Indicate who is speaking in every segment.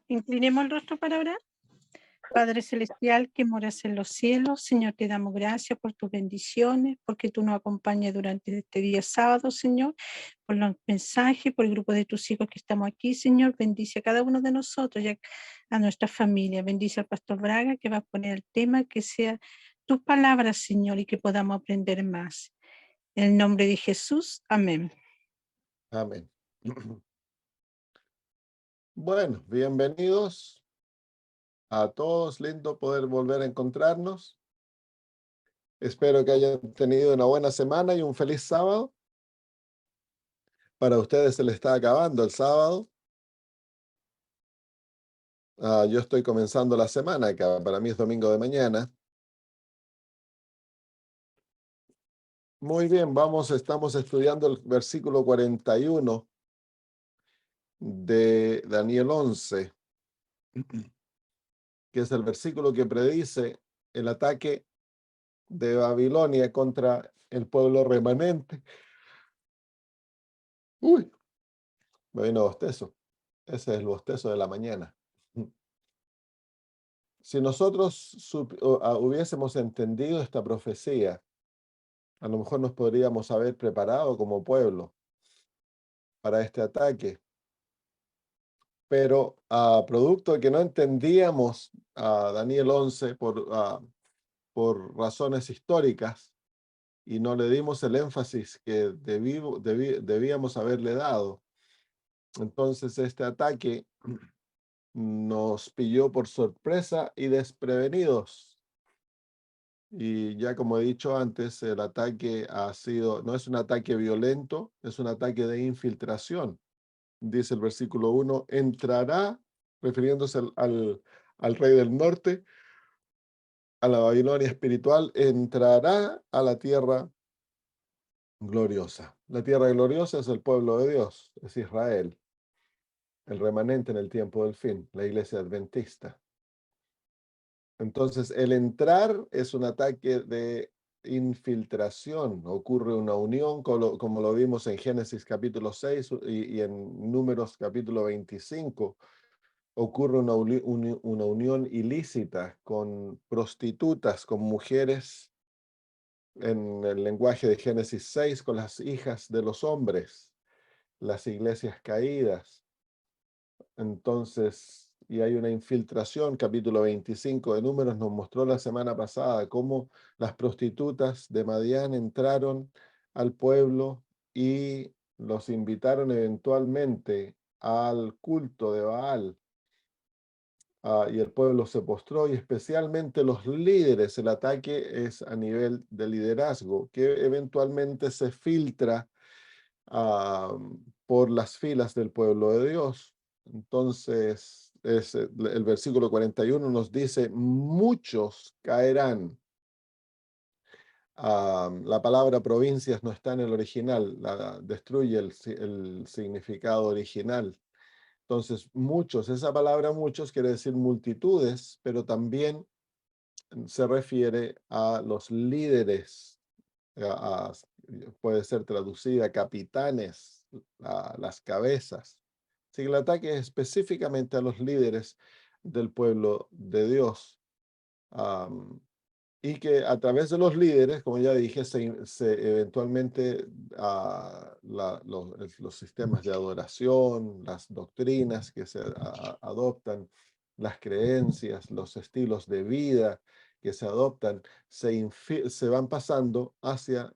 Speaker 1: Inclinemos el rostro para orar. Padre Celestial que moras en los cielos, Señor, te damos gracias por tus bendiciones, porque tú nos acompañas durante este día sábado, Señor, por los mensajes, por el grupo de tus hijos que estamos aquí, Señor. Bendice a cada uno de nosotros y a nuestra familia. Bendice al pastor Braga que va a poner el tema, que sea tus palabras, Señor, y que podamos aprender más. En el nombre de Jesús, amén.
Speaker 2: Amén. Bueno, bienvenidos a todos. Lindo poder volver a encontrarnos. Espero que hayan tenido una buena semana y un feliz sábado. Para ustedes se les está acabando el sábado. Yo estoy comenzando la semana, que para mí es domingo de mañana. Muy bien, estamos estudiando el versículo 41 de Daniel 11, que es el versículo que predice el ataque de Babilonia contra el pueblo remanente. Uy, me vino bostezo. Ese es el bostezo de la mañana. Si nosotros hubiésemos entendido esta profecía, a lo mejor nos podríamos haber preparado como pueblo para este ataque. Pero producto de que no entendíamos a Daniel 11 por razones históricas y no le dimos el énfasis que debíamos haberle dado, entonces este ataque nos pilló por sorpresa y desprevenidos. Y ya como he dicho antes, el ataque no es un ataque violento, es un ataque de infiltración. Dice el versículo 1, entrará, refiriéndose al rey del norte, a la Babilonia espiritual, entrará a la tierra gloriosa. La tierra gloriosa es el pueblo de Dios, es Israel, el remanente en el tiempo del fin, la iglesia adventista. Entonces, el entrar es un ataque de infiltración. Ocurre una unión, como lo vimos en Génesis capítulo 6 y en Números capítulo 25. Ocurre una unión ilícita con prostitutas, con mujeres, en el lenguaje de Génesis 6, con las hijas de los hombres, las iglesias caídas. Entonces, y hay una infiltración, capítulo 25 de Números nos mostró la semana pasada cómo las prostitutas de Madián entraron al pueblo y los invitaron eventualmente al culto de Baal. Y el pueblo se postró, y especialmente los líderes. El ataque es a nivel de liderazgo, que eventualmente se filtra ah, por las filas del pueblo de Dios. Entonces, el versículo 41 nos dice, muchos caerán. La palabra provincias no está en el original, destruye el significado original. Entonces, muchos, esa palabra muchos quiere decir multitudes, pero también se refiere a los líderes, puede ser traducida capitanes, a las cabezas. Así que el ataque es específicamente a los líderes del pueblo de Dios. Y que a través de los líderes, como ya dije, eventualmente los sistemas de adoración, las doctrinas que se adoptan, las creencias, los estilos de vida que se adoptan, se van pasando hacia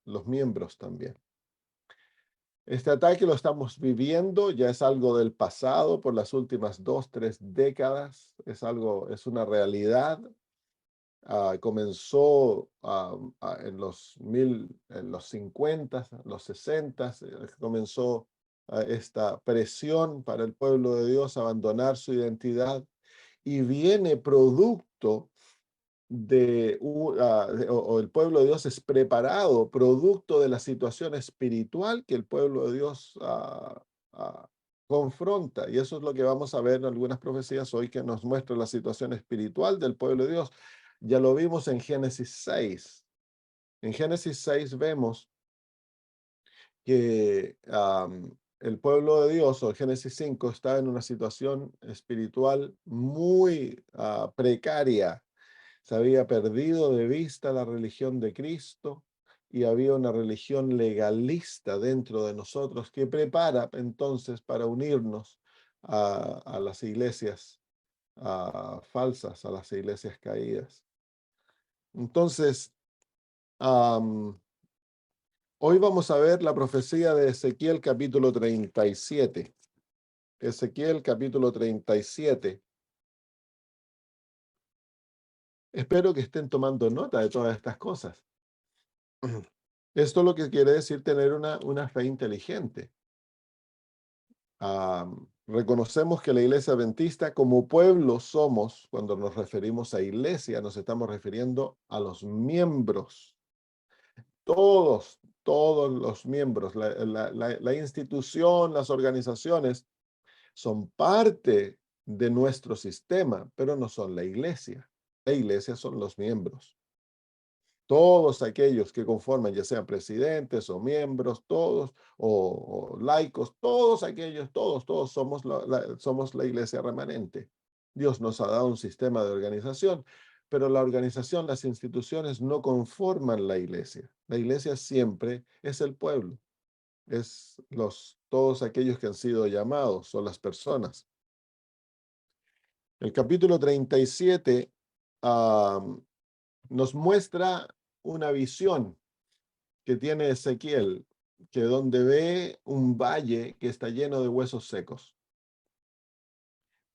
Speaker 2: los miembros también. Este ataque lo estamos viviendo, ya es algo del pasado por las últimas 2, 3 décadas, es una realidad. Comenzó en los 50, los 60, comenzó esta presión para el pueblo de Dios a abandonar su identidad, y viene producto o el pueblo de Dios es preparado producto de la situación espiritual que el pueblo de Dios confronta. Y eso es lo que vamos a ver en algunas profecías hoy, que nos muestra la situación espiritual del pueblo de Dios. Ya lo vimos en Génesis 6. En Génesis 6 vemos que el pueblo de Dios, o Génesis 5, está en una situación espiritual muy precaria. Se había perdido de vista la religión de Cristo y había una religión legalista dentro de nosotros que prepara entonces para unirnos a las iglesias falsas, a las iglesias caídas. Entonces, hoy vamos a ver la profecía de Ezequiel capítulo 37. Ezequiel capítulo 37. Espero que estén tomando nota de todas estas cosas. Esto lo que quiere decir tener una fe inteligente. Reconocemos que la iglesia adventista como pueblo somos, cuando nos referimos a iglesia, nos estamos refiriendo a los miembros. Todos los miembros, la institución, las organizaciones son parte de nuestro sistema, pero no son la iglesia. La iglesia son los miembros. Todos aquellos que conforman, ya sean presidentes o miembros, todos, o laicos, todos aquellos, todos somos la iglesia remanente. Dios nos ha dado un sistema de organización, pero la organización, las instituciones no conforman la iglesia. La iglesia siempre es el pueblo, es todos aquellos que han sido llamados, son las personas. El capítulo 37 nos muestra una visión que tiene Ezequiel, que donde ve un valle que está lleno de huesos secos.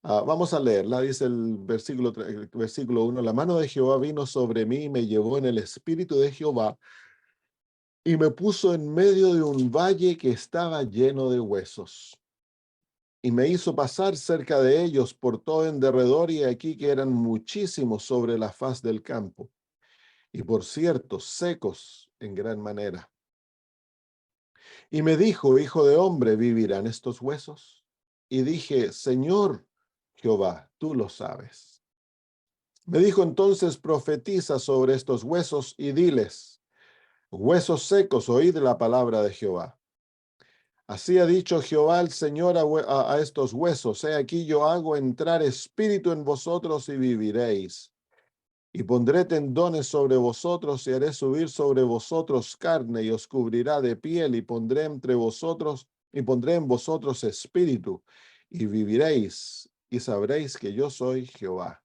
Speaker 2: Vamos a leerla, dice el versículo 1, la mano de Jehová vino sobre mí y me llevó en el espíritu de Jehová y me puso en medio de un valle que estaba lleno de huesos. Y me hizo pasar cerca de ellos por todo en derredor, y aquí que eran muchísimos sobre la faz del campo, y por cierto, secos en gran manera. Y me dijo, hijo de hombre, ¿vivirán estos huesos? Y dije, Señor Jehová, tú lo sabes. Me dijo entonces, profetiza sobre estos huesos y diles, huesos secos, oíd la palabra de Jehová. Así ha dicho Jehová el Señor a estos huesos, he aquí yo hago entrar espíritu en vosotros y viviréis. Y pondré tendones sobre vosotros y haré subir sobre vosotros carne y os cubrirá de piel y pondré en vosotros espíritu y viviréis y sabréis que yo soy Jehová.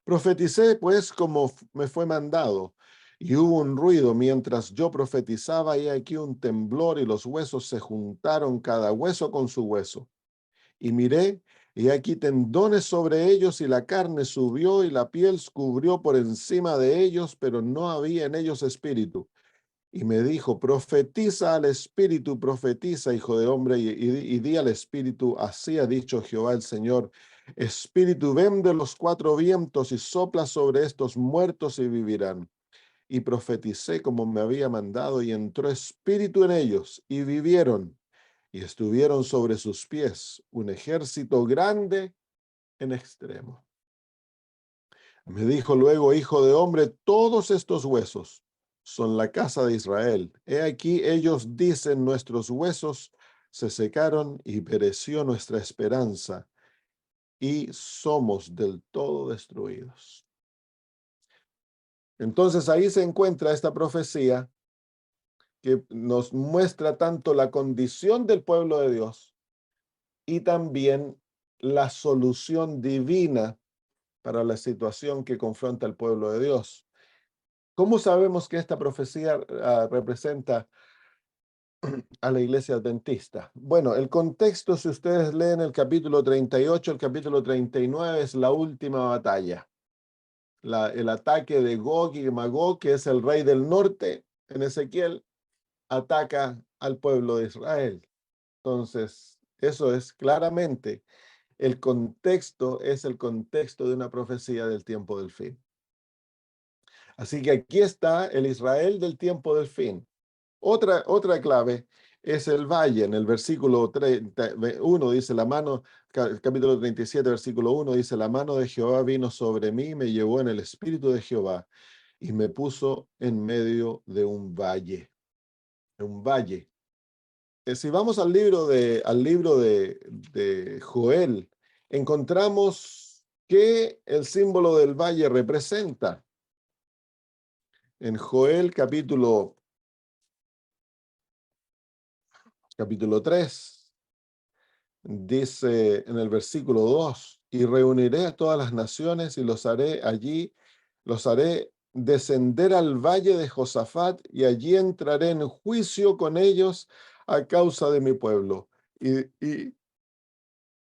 Speaker 2: Profeticé pues como me fue mandado, y hubo un ruido mientras yo profetizaba, y aquí un temblor, y los huesos se juntaron cada hueso con su hueso. Y miré, y aquí tendones sobre ellos, y la carne subió, y la piel cubrió por encima de ellos, pero no había en ellos espíritu. Y me dijo, profetiza al espíritu, profetiza, hijo de hombre, y di al espíritu, así ha dicho Jehová el Señor, espíritu, ven de los cuatro vientos y sopla sobre estos muertos y vivirán. Y profeticé como me había mandado, y entró espíritu en ellos, y vivieron, y estuvieron sobre sus pies un ejército grande en extremo. Me dijo luego, hijo de hombre, todos estos huesos son la casa de Israel. He aquí ellos dicen, nuestros huesos se secaron y pereció nuestra esperanza y somos del todo destruidos. Entonces ahí se encuentra esta profecía que nos muestra tanto la condición del pueblo de Dios y también la solución divina para la situación que confronta el pueblo de Dios. ¿Cómo sabemos que esta profecía representa a la iglesia adventista? Bueno, el contexto, si ustedes leen el capítulo 38, el capítulo 39 es la última batalla. El ataque de Gog y Magog, que es el rey del norte, en Ezequiel, ataca al pueblo de Israel. Entonces, eso es claramente, el contexto es el contexto de una profecía del tiempo del fin. Así que aquí está el Israel del tiempo del fin. Otra clave es el valle. En el versículo 1 dice la mano, capítulo 37, versículo 1 dice, la mano de Jehová vino sobre mí, me llevó en el espíritu de Jehová y me puso en medio de un valle. Un valle. si vamos al libro de Joel, encontramos que el símbolo del valle representa. En Joel capítulo 3, dice en el versículo 2, y reuniré a todas las naciones y los haré descender al valle de Josafat, y allí entraré en juicio con ellos a causa de mi pueblo y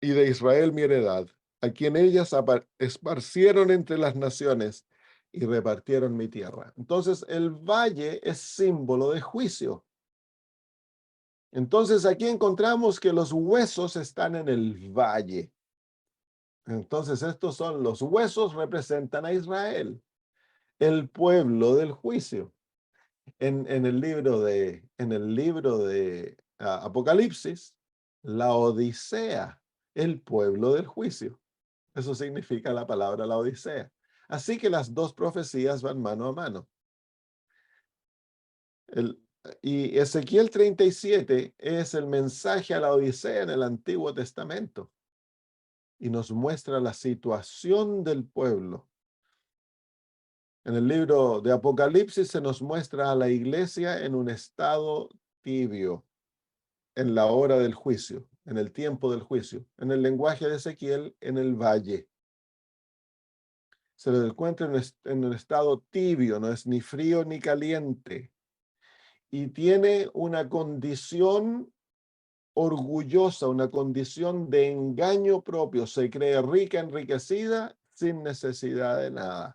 Speaker 2: de Israel mi heredad, a quien ellas esparcieron entre las naciones y repartieron mi tierra. Entonces el valle es símbolo de juicio. Entonces aquí encontramos que los huesos están en el valle. Entonces estos son los huesos, representan a Israel, el pueblo del juicio. En el libro de Apocalipsis, la Odisea, el pueblo del juicio. Eso significa la palabra la Odisea. Así que las dos profecías van mano a mano. Y Ezequiel 37 es el mensaje a la Odisea en el Antiguo Testamento y nos muestra la situación del pueblo. En el libro de Apocalipsis se nos muestra a la iglesia en un estado tibio, en la hora del juicio, en el tiempo del juicio. En el lenguaje de Ezequiel, en el valle. Se le encuentra en un estado tibio, no es ni frío ni caliente. Y tiene una condición orgullosa, una condición de engaño propio. Se cree rica, enriquecida, sin necesidad de nada.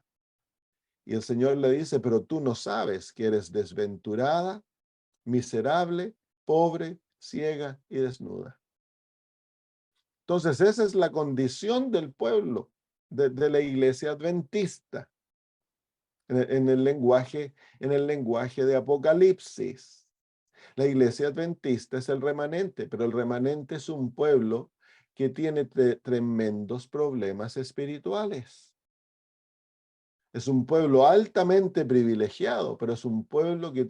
Speaker 2: Y el Señor le dice, pero tú no sabes que eres desventurada, miserable, pobre, ciega y desnuda. Entonces, esa es la condición del pueblo, de la iglesia adventista, en el lenguaje de Apocalipsis. La iglesia adventista es el remanente, pero el remanente es un pueblo que tiene tremendos problemas espirituales. Es un pueblo altamente privilegiado, pero es un pueblo que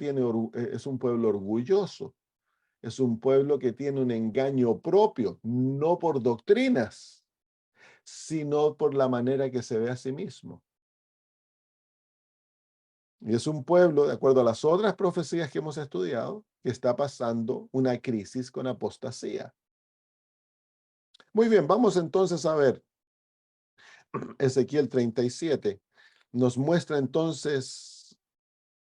Speaker 2: es un pueblo orgulloso. Es un pueblo que tiene un engaño propio, no por doctrinas, sino por la manera que se ve a sí mismo. Y es un pueblo, de acuerdo a las otras profecías que hemos estudiado, que está pasando una crisis con apostasía. Muy bien, vamos entonces a ver Ezequiel 37. Nos muestra entonces,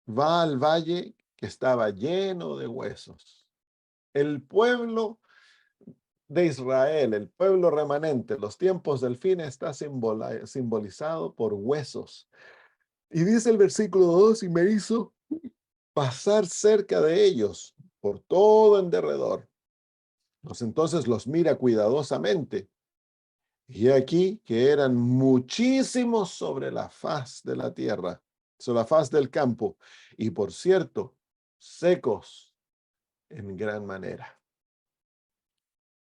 Speaker 2: va al valle que estaba lleno de huesos. El pueblo de Israel, el pueblo remanente, los tiempos del fin, está simbolizado por huesos. Y dice el versículo 2, y me hizo pasar cerca de ellos por todo en derredor. Pues entonces los mira cuidadosamente. Y aquí que eran muchísimos sobre la faz de la tierra, sobre la faz del campo, y por cierto, secos en gran manera.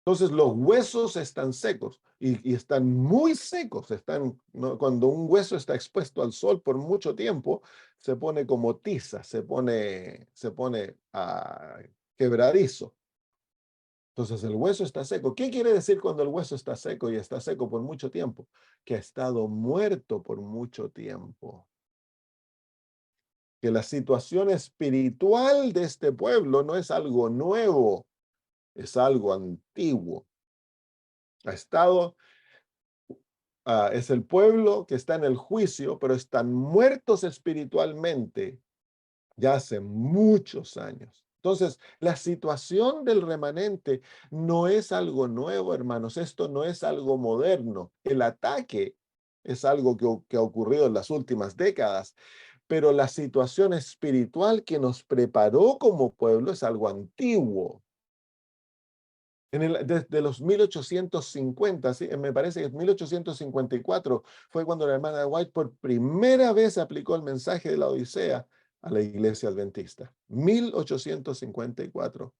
Speaker 2: Entonces los huesos están secos y están muy secos. ¿No? Cuando un hueso está expuesto al sol por mucho tiempo, se pone como tiza, se pone quebradizo. Entonces el hueso está seco. ¿Qué quiere decir cuando el hueso está seco y está seco por mucho tiempo? Que ha estado muerto por mucho tiempo. Que la situación espiritual de este pueblo no es algo nuevo, es algo antiguo. Es el pueblo que está en el juicio, pero están muertos espiritualmente ya hace muchos años. Entonces, la situación del remanente no es algo nuevo, hermanos. Esto no es algo moderno. El ataque es algo que ha ocurrido en las últimas décadas, pero la situación espiritual que nos preparó como pueblo es algo antiguo. Desde los 1850, ¿sí? Me parece que en 1854 fue cuando la hermana White por primera vez aplicó el mensaje de la Odisea a la iglesia adventista. 1854.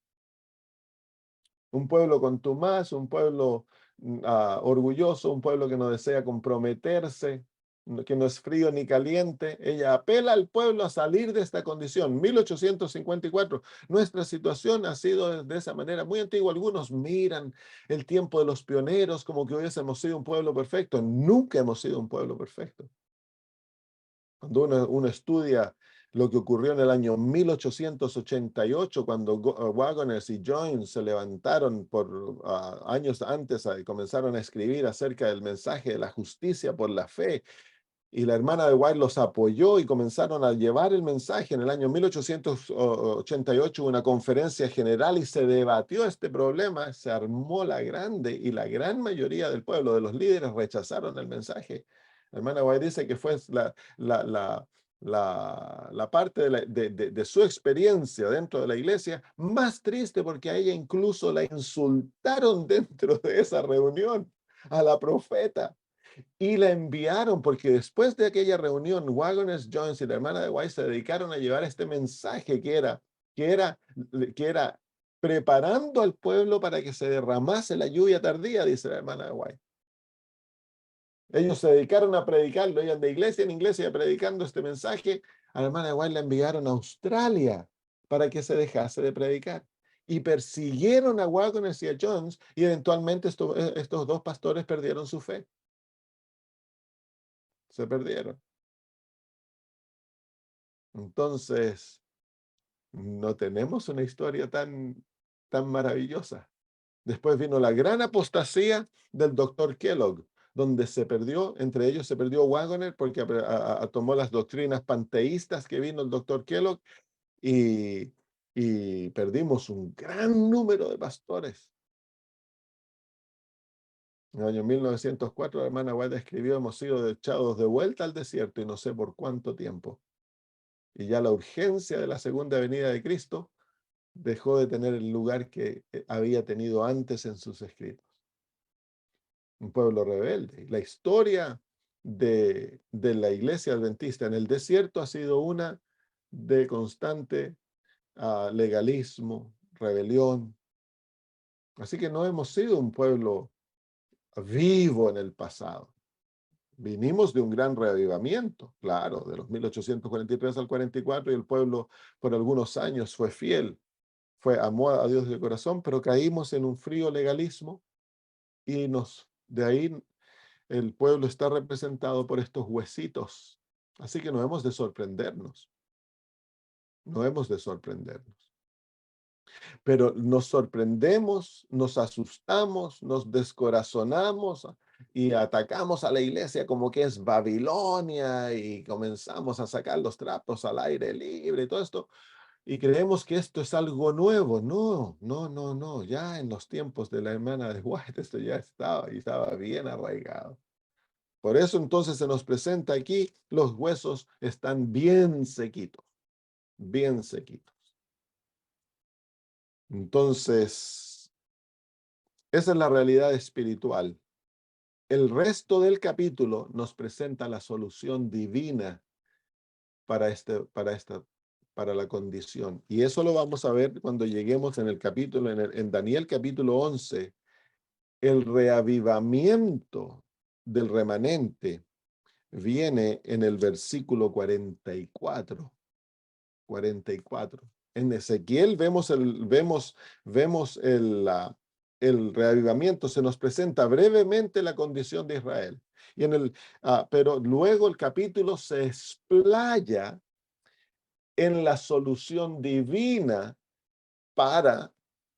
Speaker 2: Un pueblo contumaz, un pueblo orgulloso, un pueblo que no desea comprometerse, que no es frío ni caliente. Ella apela al pueblo a salir de esta condición. 1854, nuestra situación ha sido de esa manera muy antigua. Algunos miran el tiempo de los pioneros como que hubiésemos sido un pueblo perfecto. Nunca hemos sido un pueblo perfecto. Cuando uno estudia lo que ocurrió en el año 1888, cuando Wagoners y Jones se levantaron por años antes y comenzaron a escribir acerca del mensaje de la justicia por la fe, y la hermana de White los apoyó y comenzaron a llevar el mensaje. En el año 1888 hubo una conferencia general y se debatió este problema, se armó la grande y la gran mayoría del pueblo, de los líderes, rechazaron el mensaje. La hermana White dice que fue la parte de su experiencia dentro de la iglesia más triste, porque a ella incluso la insultaron dentro de esa reunión, a la profeta. Y la enviaron porque después de aquella reunión, Wagoners Jones y la hermana de White se dedicaron a llevar este mensaje que era, que era preparando al pueblo para que se derramase la lluvia tardía, dice la hermana de White. Ellos se dedicaron a predicarlo, iban de iglesia en iglesia predicando este mensaje. A la hermana de White la enviaron a Australia para que se dejase de predicar. Y persiguieron a Wagoners y a Jones, y eventualmente estos dos pastores perdieron su fe. Se perdieron. Entonces, no tenemos una historia tan maravillosa. Después vino la gran apostasía del doctor Kellogg, donde se perdió, entre ellos se perdió Wagoner porque tomó las doctrinas panteístas que vino el doctor Kellogg, y, y perdimos un gran número de pastores. En el año 1904, la hermana White escribió: hemos sido echados de vuelta al desierto y no sé por cuánto tiempo. Y ya la urgencia de la segunda venida de Cristo dejó de tener el lugar que había tenido antes en sus escritos. Un pueblo rebelde. La historia de la iglesia adventista en el desierto ha sido una de constante legalismo, rebelión. Así que no hemos sido un pueblo vivo en el pasado. Vinimos de un gran reavivamiento, claro, de los 1843 al 44, y el pueblo por algunos años fue fiel, amó a Dios de corazón, pero caímos en un frío legalismo, y de ahí el pueblo está representado por estos huesitos. Así que no hemos de sorprendernos, no hemos de sorprendernos. Pero nos sorprendemos, nos asustamos, nos descorazonamos y atacamos a la iglesia como que es Babilonia, y comenzamos a sacar los trapos al aire libre y todo esto. Y creemos que esto es algo nuevo. No, no, no, no. Ya en los tiempos de la hermana de White esto ya estaba y estaba bien arraigado. Por eso entonces se nos presenta aquí: los huesos están bien sequitos, bien sequitos. Entonces, esa es la realidad espiritual. El resto del capítulo nos presenta la solución divina para la condición. Y eso lo vamos a ver cuando lleguemos en el capítulo, en Daniel capítulo 11, el reavivamiento del remanente viene en el versículo 44. 44. En Ezequiel vemos el reavivamiento, se nos presenta brevemente la condición de Israel. Pero luego el capítulo se explaya en la solución divina para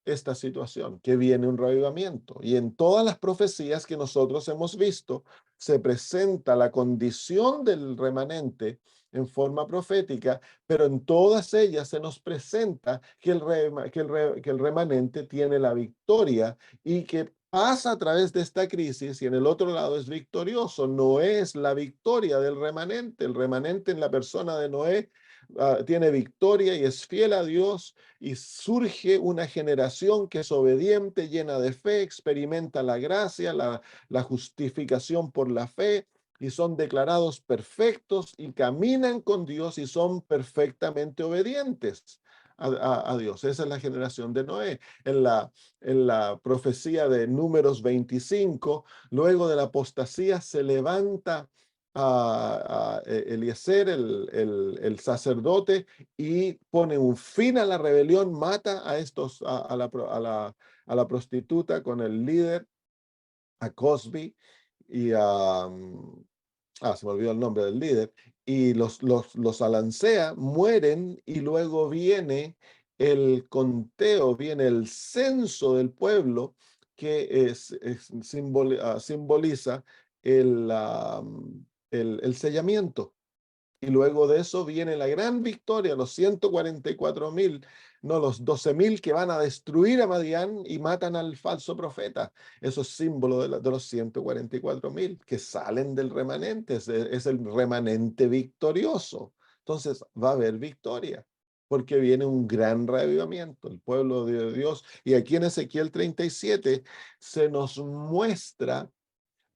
Speaker 2: esta situación, que viene un reavivamiento. Y en todas las profecías que nosotros hemos visto, se presenta la condición del remanente en forma profética, pero en todas ellas se nos presenta que el remanente tiene la victoria y que pasa a través de esta crisis, y en el otro lado es victorioso. No es la victoria del remanente. El remanente en la persona de Noé tiene victoria y es fiel a Dios, y surge una generación que es obediente, llena de fe, experimenta la gracia, la justificación por la fe, y son declarados perfectos y caminan con Dios y son perfectamente obedientes a Dios. Esa es la generación de Noé. En la profecía de Números 25, luego de la apostasía se levanta a Eliezer, el sacerdote, y pone un fin a la rebelión, mata a estos, a la prostituta con el líder, a Cosby, y se me olvidó el nombre del líder, y los alancea, mueren, y luego viene el conteo, viene el censo del pueblo, que simboliza el, el sellamiento. Y luego de eso viene la gran victoria, los 144.000, no, los 12.000 que van a destruir a Madián y matan al falso profeta. Eso es símbolo de los 144.000 que salen del remanente, es el remanente victorioso. Entonces va a haber victoria, porque viene un gran reavivamiento, el pueblo de Dios. Y aquí en Ezequiel 37 se nos muestra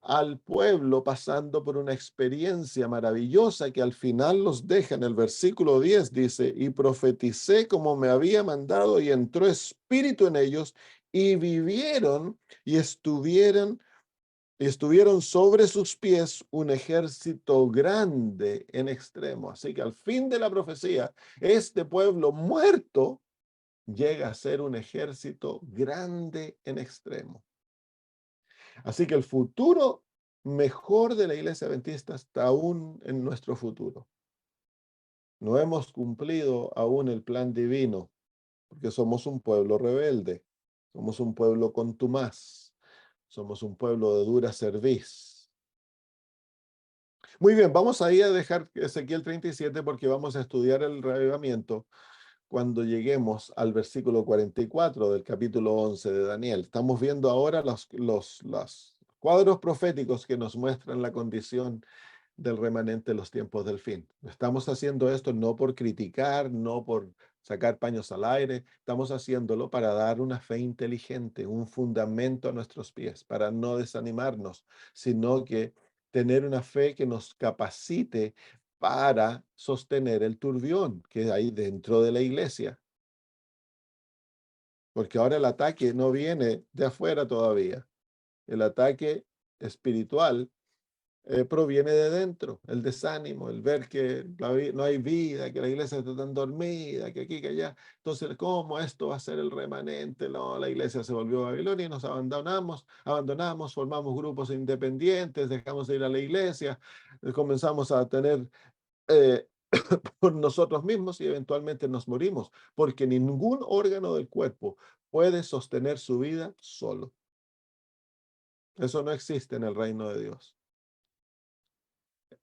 Speaker 2: al pueblo pasando por una experiencia maravillosa que al final los deja en el versículo 10, dice, y profeticé como me había mandado y entró espíritu en ellos y vivieron y estuvieron sobre sus pies un ejército grande en extremo. Así que al fin de la profecía, este pueblo muerto llega a ser un ejército grande en extremo. Así que el futuro mejor de la iglesia adventista está aún en nuestro futuro. No hemos cumplido aún el plan divino, porque somos un pueblo rebelde, somos un pueblo contumaz, somos un pueblo de dura cerviz. Muy bien, vamos ahí a dejar Ezequiel 37 porque vamos a estudiar el reavivamiento cuando lleguemos al versículo 44 del capítulo 11 de Daniel. Estamos viendo ahora los cuadros proféticos que nos muestran la condición del remanente en los tiempos del fin. Estamos haciendo esto no por criticar, no por sacar paños al aire, estamos haciéndolo para dar una fe inteligente, un fundamento a nuestros pies, para no desanimarnos, sino que tener una fe que nos capacite para sostener el turbión que hay dentro de la iglesia. Porque ahora el ataque no viene de afuera todavía. El ataque espiritual proviene de dentro, el desánimo, el ver que no hay vida, que la iglesia está tan dormida, que aquí, que allá. Entonces, ¿cómo esto va a ser el remanente? No, la iglesia se volvió Babilonia y nos abandonamos, formamos grupos independientes, dejamos de ir a la iglesia, comenzamos a tener eh, por nosotros mismos y eventualmente nos morimos, porque ningún órgano del cuerpo puede sostener su vida solo. Eso no existe en el reino de Dios.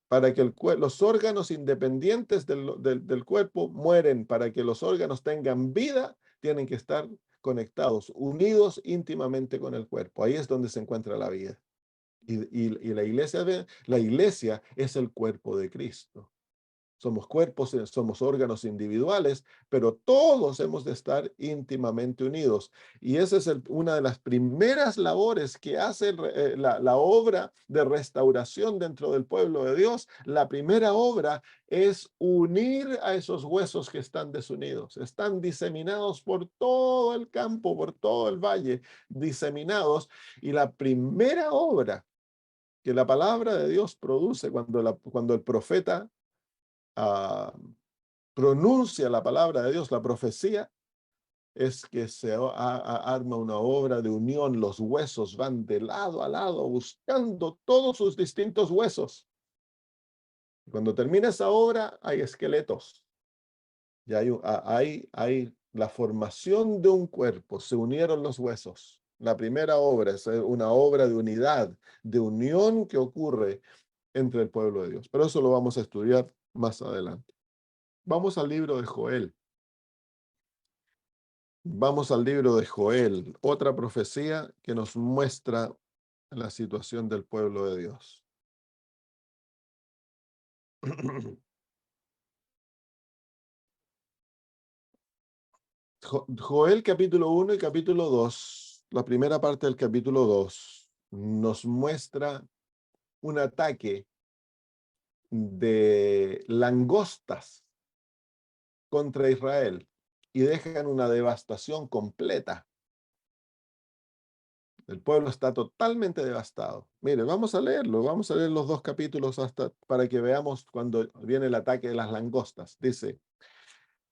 Speaker 2: Para que los órganos independientes del cuerpo mueren, para que los órganos tengan vida, tienen que estar conectados, unidos íntimamente con el cuerpo. Ahí es donde se encuentra la vida. Y la iglesia es el cuerpo de Cristo. Somos cuerpos, somos órganos individuales, pero todos hemos de estar íntimamente unidos. Y esa es una de las primeras labores que hace la obra de restauración dentro del pueblo de Dios. La primera obra es unir a esos huesos que están desunidos. Están diseminados por todo el campo, por todo el valle, diseminados. Y la primera obra que la palabra de Dios produce cuando el profeta pronuncia la palabra de Dios, la profecía, es que se arma una obra de unión, los huesos van de lado a lado buscando todos sus distintos huesos. Cuando termina esa obra hay esqueletos, y hay la formación de un cuerpo, se unieron los huesos. La primera obra es una obra de unidad, de unión que ocurre entre el pueblo de Dios. Pero eso lo vamos a estudiar más adelante. Vamos al libro de Joel. Vamos al libro de Joel, otra profecía que nos muestra la situación del pueblo de Dios. Joel capítulo 1 y capítulo 2, la primera parte del capítulo 2, nos muestra un ataque de langostas contra Israel y dejan una devastación completa. El pueblo está totalmente devastado. Mire, vamos a leerlo, vamos a leer los 2 capítulos hasta para que veamos cuando viene el ataque de las langostas. Dice,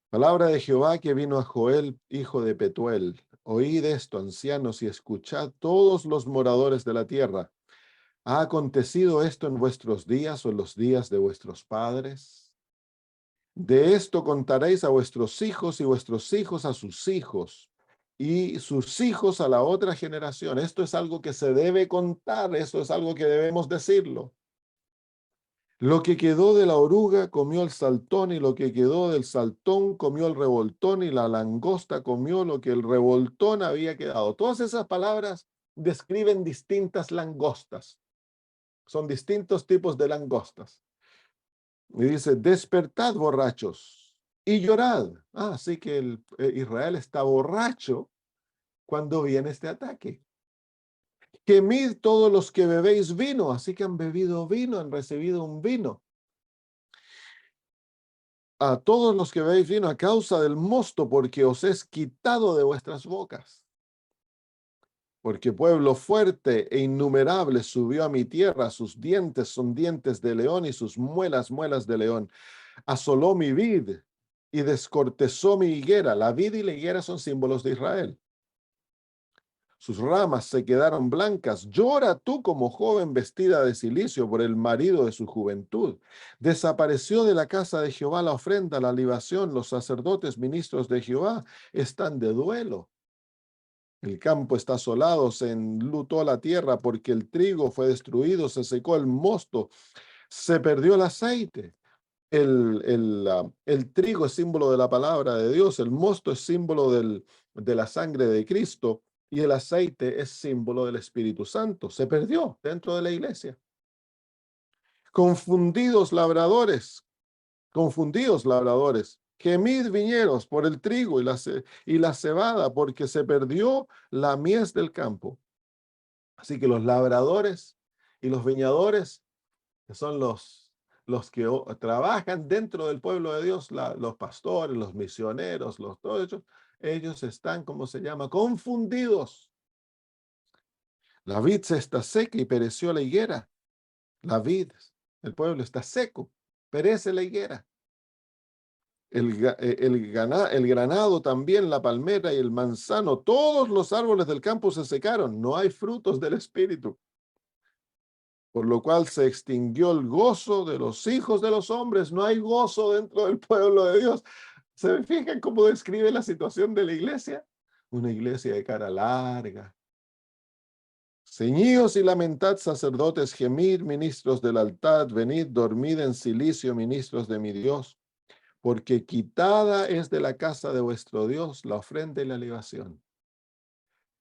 Speaker 2: palabra de Jehová que vino a Joel, hijo de Petuel. Oíd esto, ancianos, y escuchad todos los moradores de la tierra. ¿Ha acontecido esto en vuestros días o en los días de vuestros padres? De esto contaréis a vuestros hijos y vuestros hijos a sus hijos y sus hijos a la otra generación. Esto es algo que se debe contar, esto es algo que debemos decirlo. Lo que quedó de la oruga comió el saltón, y lo que quedó del saltón comió el revoltón, y la langosta comió lo que el revoltón había quedado. Todas esas palabras describen distintas langostas. Son distintos tipos de langostas. Y dice, despertad borrachos y llorad. Así que Israel está borracho cuando viene este ataque. Gemid todos los que bebéis vino, así que han bebido vino, han recibido un vino. A todos los que bebéis vino a causa del mosto, porque os es quitado de vuestras bocas. Porque pueblo fuerte e innumerable subió a mi tierra, sus dientes son dientes de león y sus muelas, muelas de león. Asoló mi vid y descortezó mi higuera. La vid y la higuera son símbolos de Israel. Sus ramas se quedaron blancas. Llora tú como joven vestida de cilicio por el marido de su juventud. Desapareció de la casa de Jehová la ofrenda, la libación. Los sacerdotes ministros de Jehová están de duelo. El campo está asolado, se enlutó la tierra porque el trigo fue destruido, se secó el mosto, se perdió el aceite. El trigo es símbolo de la palabra de Dios, el mosto es símbolo de la sangre de Cristo y el aceite es símbolo del Espíritu Santo. Se perdió dentro de la iglesia. Confundidos labradores, gemid viñeros por el trigo y la cebada, porque se perdió la mies del campo. Así que los labradores y los viñadores, que son los que trabajan dentro del pueblo de Dios, los pastores, los misioneros, todos ellos están, ¿cómo se llama? Confundidos. La vid se está seca y pereció la higuera. La vid, el pueblo está seco, perece la higuera. El granado también, la palmera y el manzano, todos los árboles del campo se secaron. No hay frutos del Espíritu. Por lo cual se extinguió el gozo de los hijos de los hombres. No hay gozo dentro del pueblo de Dios. ¿Se fijan cómo describe la situación de la iglesia? Una iglesia de cara larga. Ceñíos y lamentad, sacerdotes, gemid, ministros del altar, venid, dormid en silicio, ministros de mi Dios, porque quitada es de la casa de vuestro Dios la ofrenda y la libación.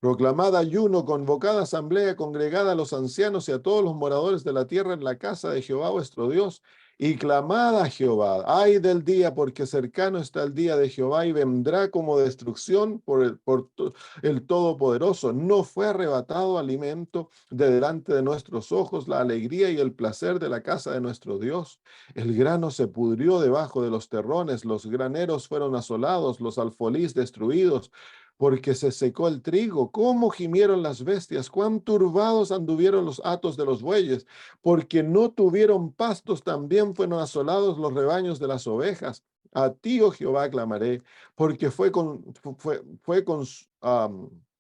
Speaker 2: Proclamad ayuno, convocad asamblea, congregad a los ancianos y a todos los moradores de la tierra en la casa de Jehová vuestro Dios, y clamad a Jehová. Ay del día, porque cercano está el día de Jehová, y vendrá como destrucción por el Todopoderoso. No fue arrebatado alimento de delante de nuestros ojos, la alegría y el placer de la casa de nuestro Dios. El grano se pudrió debajo de los terrones, los graneros fueron asolados, los alfolís destruidos, porque se secó el trigo. ¿Cómo gimieron las bestias? ¿Cuán turbados anduvieron los hatos de los bueyes? Porque no tuvieron pastos, también fueron asolados los rebaños de las ovejas. A ti, oh Jehová, clamaré, porque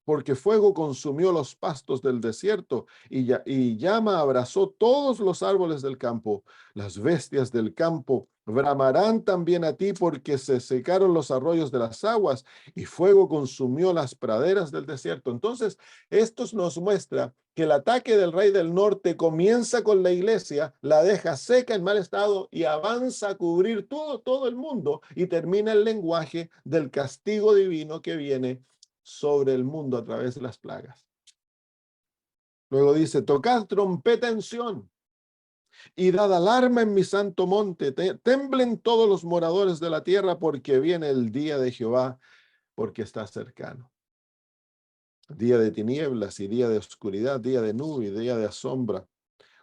Speaker 2: porque fuego consumió los pastos del desierto y llama abrazó todos los árboles del campo. Las bestias del campo bramarán también a ti, porque se secaron los arroyos de las aguas y fuego consumió las praderas del desierto. Entonces, esto nos muestra que el ataque del rey del norte comienza con la iglesia, la deja seca en mal estado y avanza a cubrir todo el mundo, y termina el lenguaje del castigo divino que viene sobre el mundo a través de las plagas. Luego dice, tocad trompeta en Sión y dad alarma en mi santo monte. Temblen todos los moradores de la tierra, porque viene el día de Jehová, porque está cercano. Día de tinieblas y día de oscuridad, día de nube y día de sombra.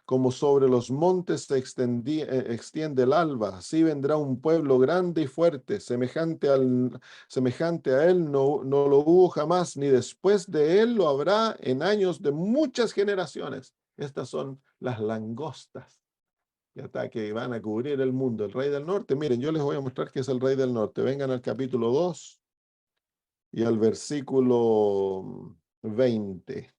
Speaker 2: como sobre los montes se extiende el alba, así vendrá un pueblo grande y fuerte, semejante a él no lo hubo jamás, ni después de él lo habrá en años de muchas generaciones. Estas son las langostas que van a cubrir el mundo. El rey del norte, miren, yo les voy a mostrar qué es el rey del norte. Vengan al capítulo 2 y al versículo 20.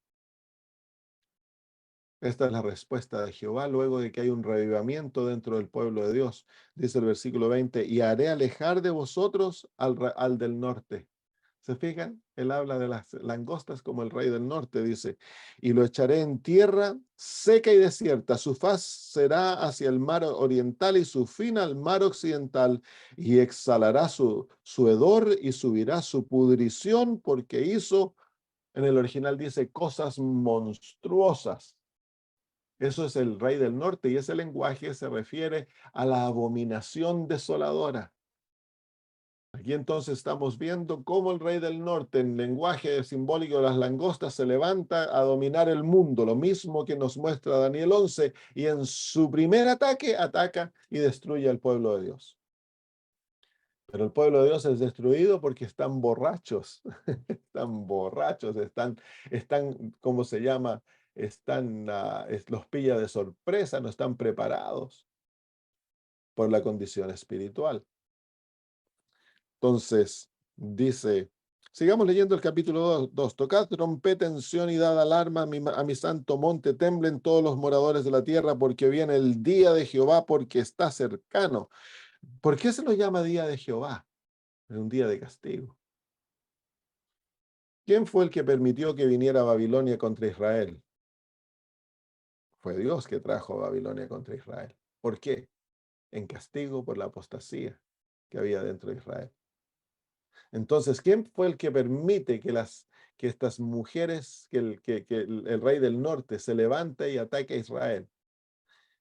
Speaker 2: Esta es la respuesta de Jehová luego de que hay un revivamiento dentro del pueblo de Dios. Dice el versículo 20, y haré alejar de vosotros al del norte. ¿Se fijan? Él habla de las langostas como el rey del norte, dice, y lo echaré en tierra seca y desierta. Su faz será hacia el mar oriental y su fin al mar occidental, y exhalará su hedor y subirá su pudrición porque hizo, en el original dice, cosas monstruosas. Eso es el rey del norte y ese lenguaje se refiere a la abominación desoladora. Aquí entonces estamos viendo cómo el rey del norte, en lenguaje simbólico de las langostas, se levanta a dominar el mundo, lo mismo que nos muestra Daniel 11, y en su primer ataque ataca y destruye al pueblo de Dios. Pero el pueblo de Dios es destruido porque están borrachos, están, ¿cómo se llama? Los pilla de sorpresa, no están preparados por la condición espiritual. Entonces, dice, sigamos leyendo el capítulo 2. Tocad trompeta en Sión y dad alarma a mi santo monte, temblen todos los moradores de la tierra, porque viene el día de Jehová, porque está cercano. ¿Por qué se nos llama día de Jehová? Es un día de castigo. ¿Quién fue el que permitió que viniera Babilonia contra Israel? Fue Dios que trajo a Babilonia contra Israel. ¿Por qué? En castigo por la apostasía que había dentro de Israel. Entonces, ¿quién fue el que permite que estas mujeres, que el rey del norte se levante y ataque a Israel?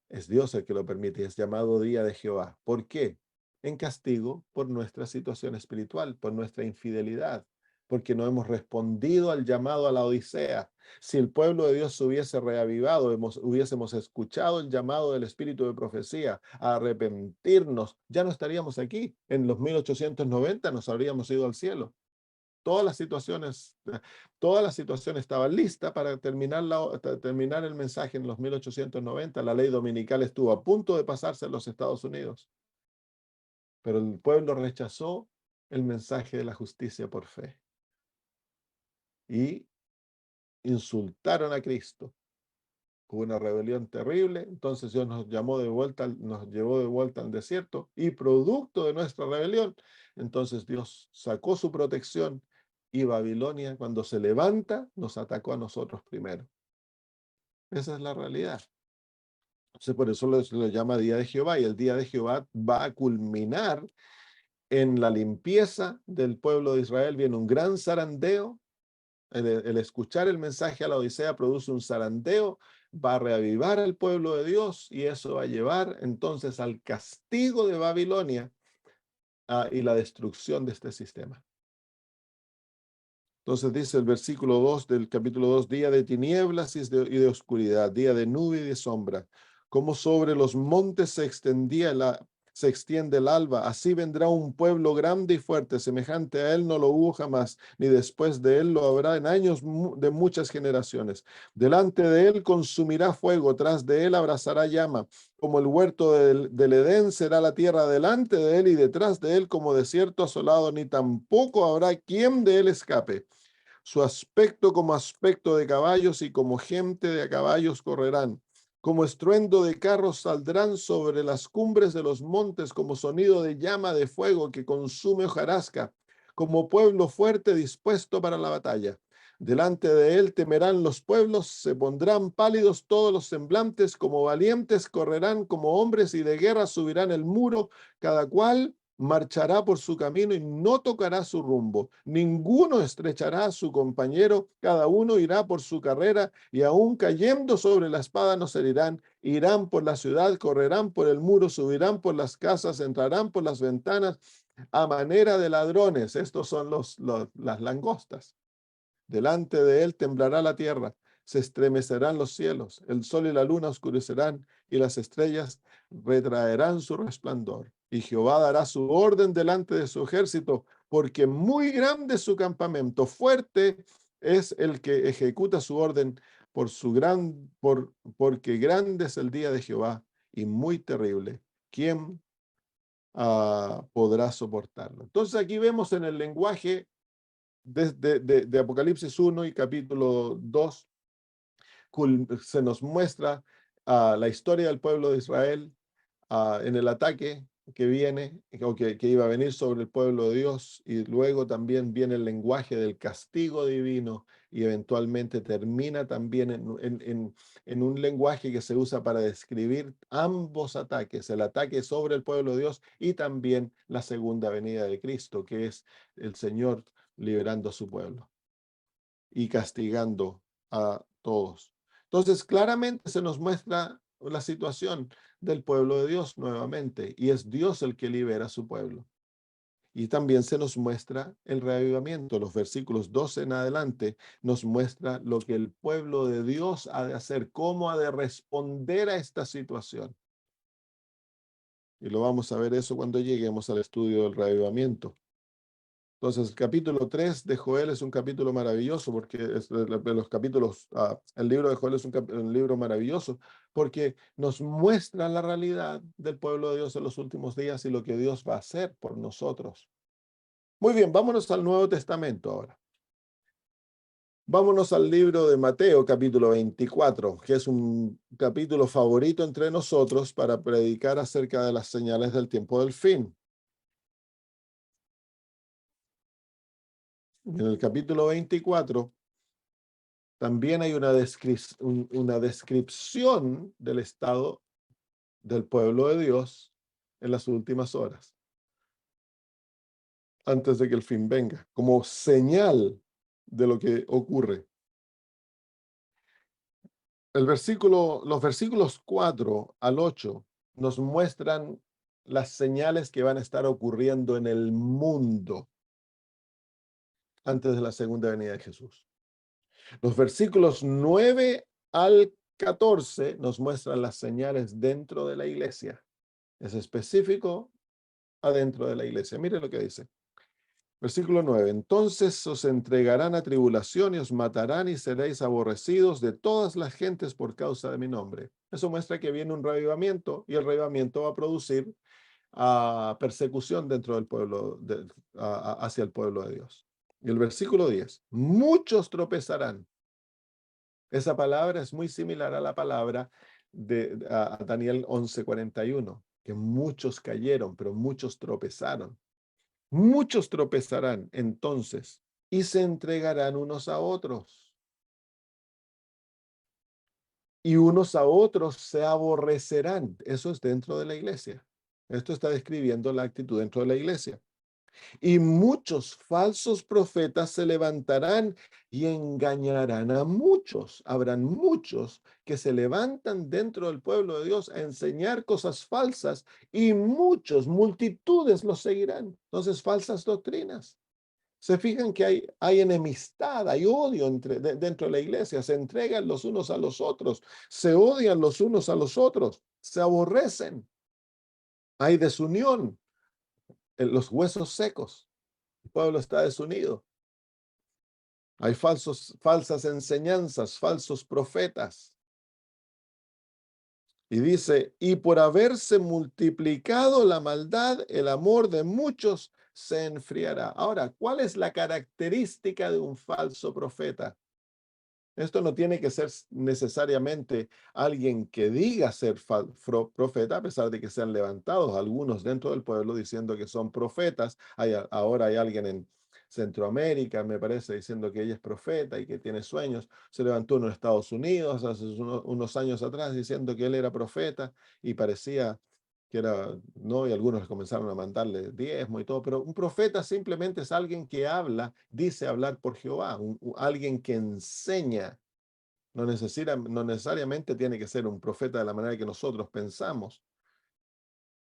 Speaker 2: Es Dios el que lo permite, es llamado Día de Jehová. ¿Por qué? En castigo por nuestra situación espiritual, por nuestra infidelidad, porque no hemos respondido al llamado a la Odisea. Si el pueblo de Dios se hubiese reavivado, hubiésemos escuchado el llamado del Espíritu de profecía a arrepentirnos, ya no estaríamos aquí. En los 1890 nos habríamos ido al cielo. Todas las situaciones, toda la situación estaba lista para terminar el mensaje en los 1890. La ley dominical estuvo a punto de pasarse en los Estados Unidos, pero el pueblo rechazó el mensaje de la justicia por fe y insultaron a Cristo. Hubo una rebelión terrible, entonces Dios nos llevó de vuelta al desierto y producto de nuestra rebelión, entonces Dios sacó su protección y Babilonia, cuando se levanta, nos atacó a nosotros primero. Esa es la realidad. Entonces, por eso se lo llama Día de Jehová, y el Día de Jehová va a culminar en la limpieza del pueblo de Israel. Viene un gran zarandeo. El escuchar el mensaje a la Odisea produce un zarandeo, va a reavivar al pueblo de Dios y eso va a llevar entonces al castigo de Babilonia y la destrucción de este sistema. Entonces dice el versículo 2 del capítulo 2, día de tinieblas y de oscuridad, día de nube y de sombra, como sobre los montes se extiende el alba, así vendrá un pueblo grande y fuerte, semejante a él no lo hubo jamás, ni después de él lo habrá en años de muchas generaciones. Delante de él consumirá fuego, tras de él abrazará llama, como el huerto del Edén será la tierra delante de él y detrás de él como desierto asolado, ni tampoco habrá quien de él escape. Su aspecto como aspecto de caballos y como gente de a caballos correrán. Como estruendo de carros saldrán sobre las cumbres de los montes, como sonido de llama de fuego que consume hojarasca, como pueblo fuerte dispuesto para la batalla. Delante de él temerán los pueblos, se pondrán pálidos todos los semblantes, como valientes correrán como hombres y de guerra subirán el muro, cada cual marchará por su camino y no tocará su rumbo. Ninguno estrechará a su compañero, cada uno irá por su carrera y aun cayendo sobre la espada no se herirán. Irán por la ciudad, correrán por el muro, subirán por las casas, entrarán por las ventanas a manera de ladrones. Estos son las langostas. Delante de él temblará la tierra, se estremecerán los cielos, el sol y la luna oscurecerán, y las estrellas retraerán su resplandor. Y Jehová dará su orden delante de su ejército, porque muy grande es su campamento, fuerte es el que ejecuta su orden porque grande es el día de Jehová y muy terrible. ¿Quién podrá soportarlo? Entonces aquí vemos en el lenguaje de Apocalipsis 1 y capítulo 2, se nos muestra la historia del pueblo de Israel en el ataque que viene, o que iba a venir sobre el pueblo de Dios, y luego también viene el lenguaje del castigo divino, y eventualmente termina también en un lenguaje que se usa para describir ambos ataques, el ataque sobre el pueblo de Dios y también la segunda venida de Cristo, que es el Señor liberando a su pueblo y castigando a todos. Entonces, claramente se nos muestra la situación del pueblo de Dios nuevamente, y es Dios el que libera a su pueblo. Y también se nos muestra el reavivamiento. Los versículos 12 en adelante nos muestra lo que el pueblo de Dios ha de hacer, cómo ha de responder a esta situación. Y lo vamos a ver eso cuando lleguemos al estudio del reavivamiento. Entonces, el capítulo 3 de Joel es un capítulo maravilloso, porque es de los capítulos, el libro de Joel es un libro maravilloso, porque nos muestra la realidad del pueblo de Dios en los últimos días y lo que Dios va a hacer por nosotros. Muy bien, vámonos al Nuevo Testamento ahora. Vámonos al libro de Mateo, capítulo 24, que es un capítulo favorito entre nosotros para predicar acerca de las señales del tiempo del fin. En el capítulo 24 también hay una descripción del estado del pueblo de Dios en las últimas horas, antes de que el fin venga, como señal de lo que ocurre. Los versículos 4 al 8 nos muestran las señales que van a estar ocurriendo en el mundo antes de la segunda venida de Jesús. Los versículos 9 al 14 nos muestran las señales dentro de la iglesia. Es específico adentro de la iglesia. Mire lo que dice. Versículo 9. Entonces os entregarán a tribulación y os matarán y seréis aborrecidos de todas las gentes por causa de mi nombre. Eso muestra que viene un revivamiento, y el revivamiento va a producir persecución dentro del pueblo, hacia el pueblo de Dios. Y el versículo 10. Muchos tropezarán. Esa palabra es muy similar a la palabra de Daniel 11:41, que muchos cayeron, pero muchos tropezaron. Muchos tropezarán entonces y se entregarán unos a otros. Y unos a otros se aborrecerán. Eso es dentro de la iglesia. Esto está describiendo la actitud dentro de la iglesia. Y muchos falsos profetas se levantarán y engañarán a muchos. Habrán muchos que se levantan dentro del pueblo de Dios a enseñar cosas falsas, y multitudes los seguirán. Entonces, falsas doctrinas. Se fijan que hay enemistad, hay odio dentro de la iglesia. Se entregan los unos a los otros, se odian los unos a los otros, se aborrecen. Hay desunión en los huesos secos. El pueblo está desunido. Hay falsas enseñanzas, falsos profetas. Y dice, y por haberse multiplicado la maldad, el amor de muchos se enfriará. Ahora, ¿cuál es la característica de un falso profeta? Esto no tiene que ser necesariamente alguien que diga ser profeta, a pesar de que sean levantados algunos dentro del pueblo diciendo que son profetas. Ahora hay alguien en Centroamérica, me parece, diciendo que ella es profeta y que tiene sueños. Se levantó uno en Estados Unidos hace unos años atrás diciendo que él era profeta y parecía que era, ¿no? Y algunos comenzaron a mandarle diezmo y todo, pero un profeta simplemente es alguien que habla, dice hablar por Jehová, alguien que enseña. No necesariamente tiene que ser un profeta de la manera que nosotros pensamos.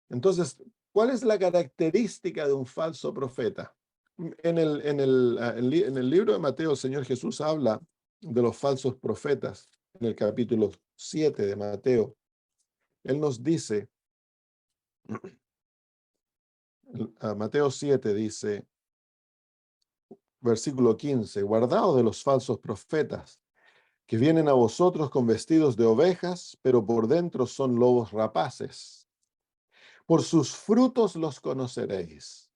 Speaker 2: Entonces, ¿cuál es la característica de un falso profeta? En el libro de Mateo, el Señor Jesús habla de los falsos profetas en el capítulo 7 de Mateo. Él nos dice, Mateo 7 dice, versículo 15, guardaos de los falsos profetas, que vienen a vosotros con vestidos de ovejas, pero por dentro son lobos rapaces. Por sus frutos los conoceréis.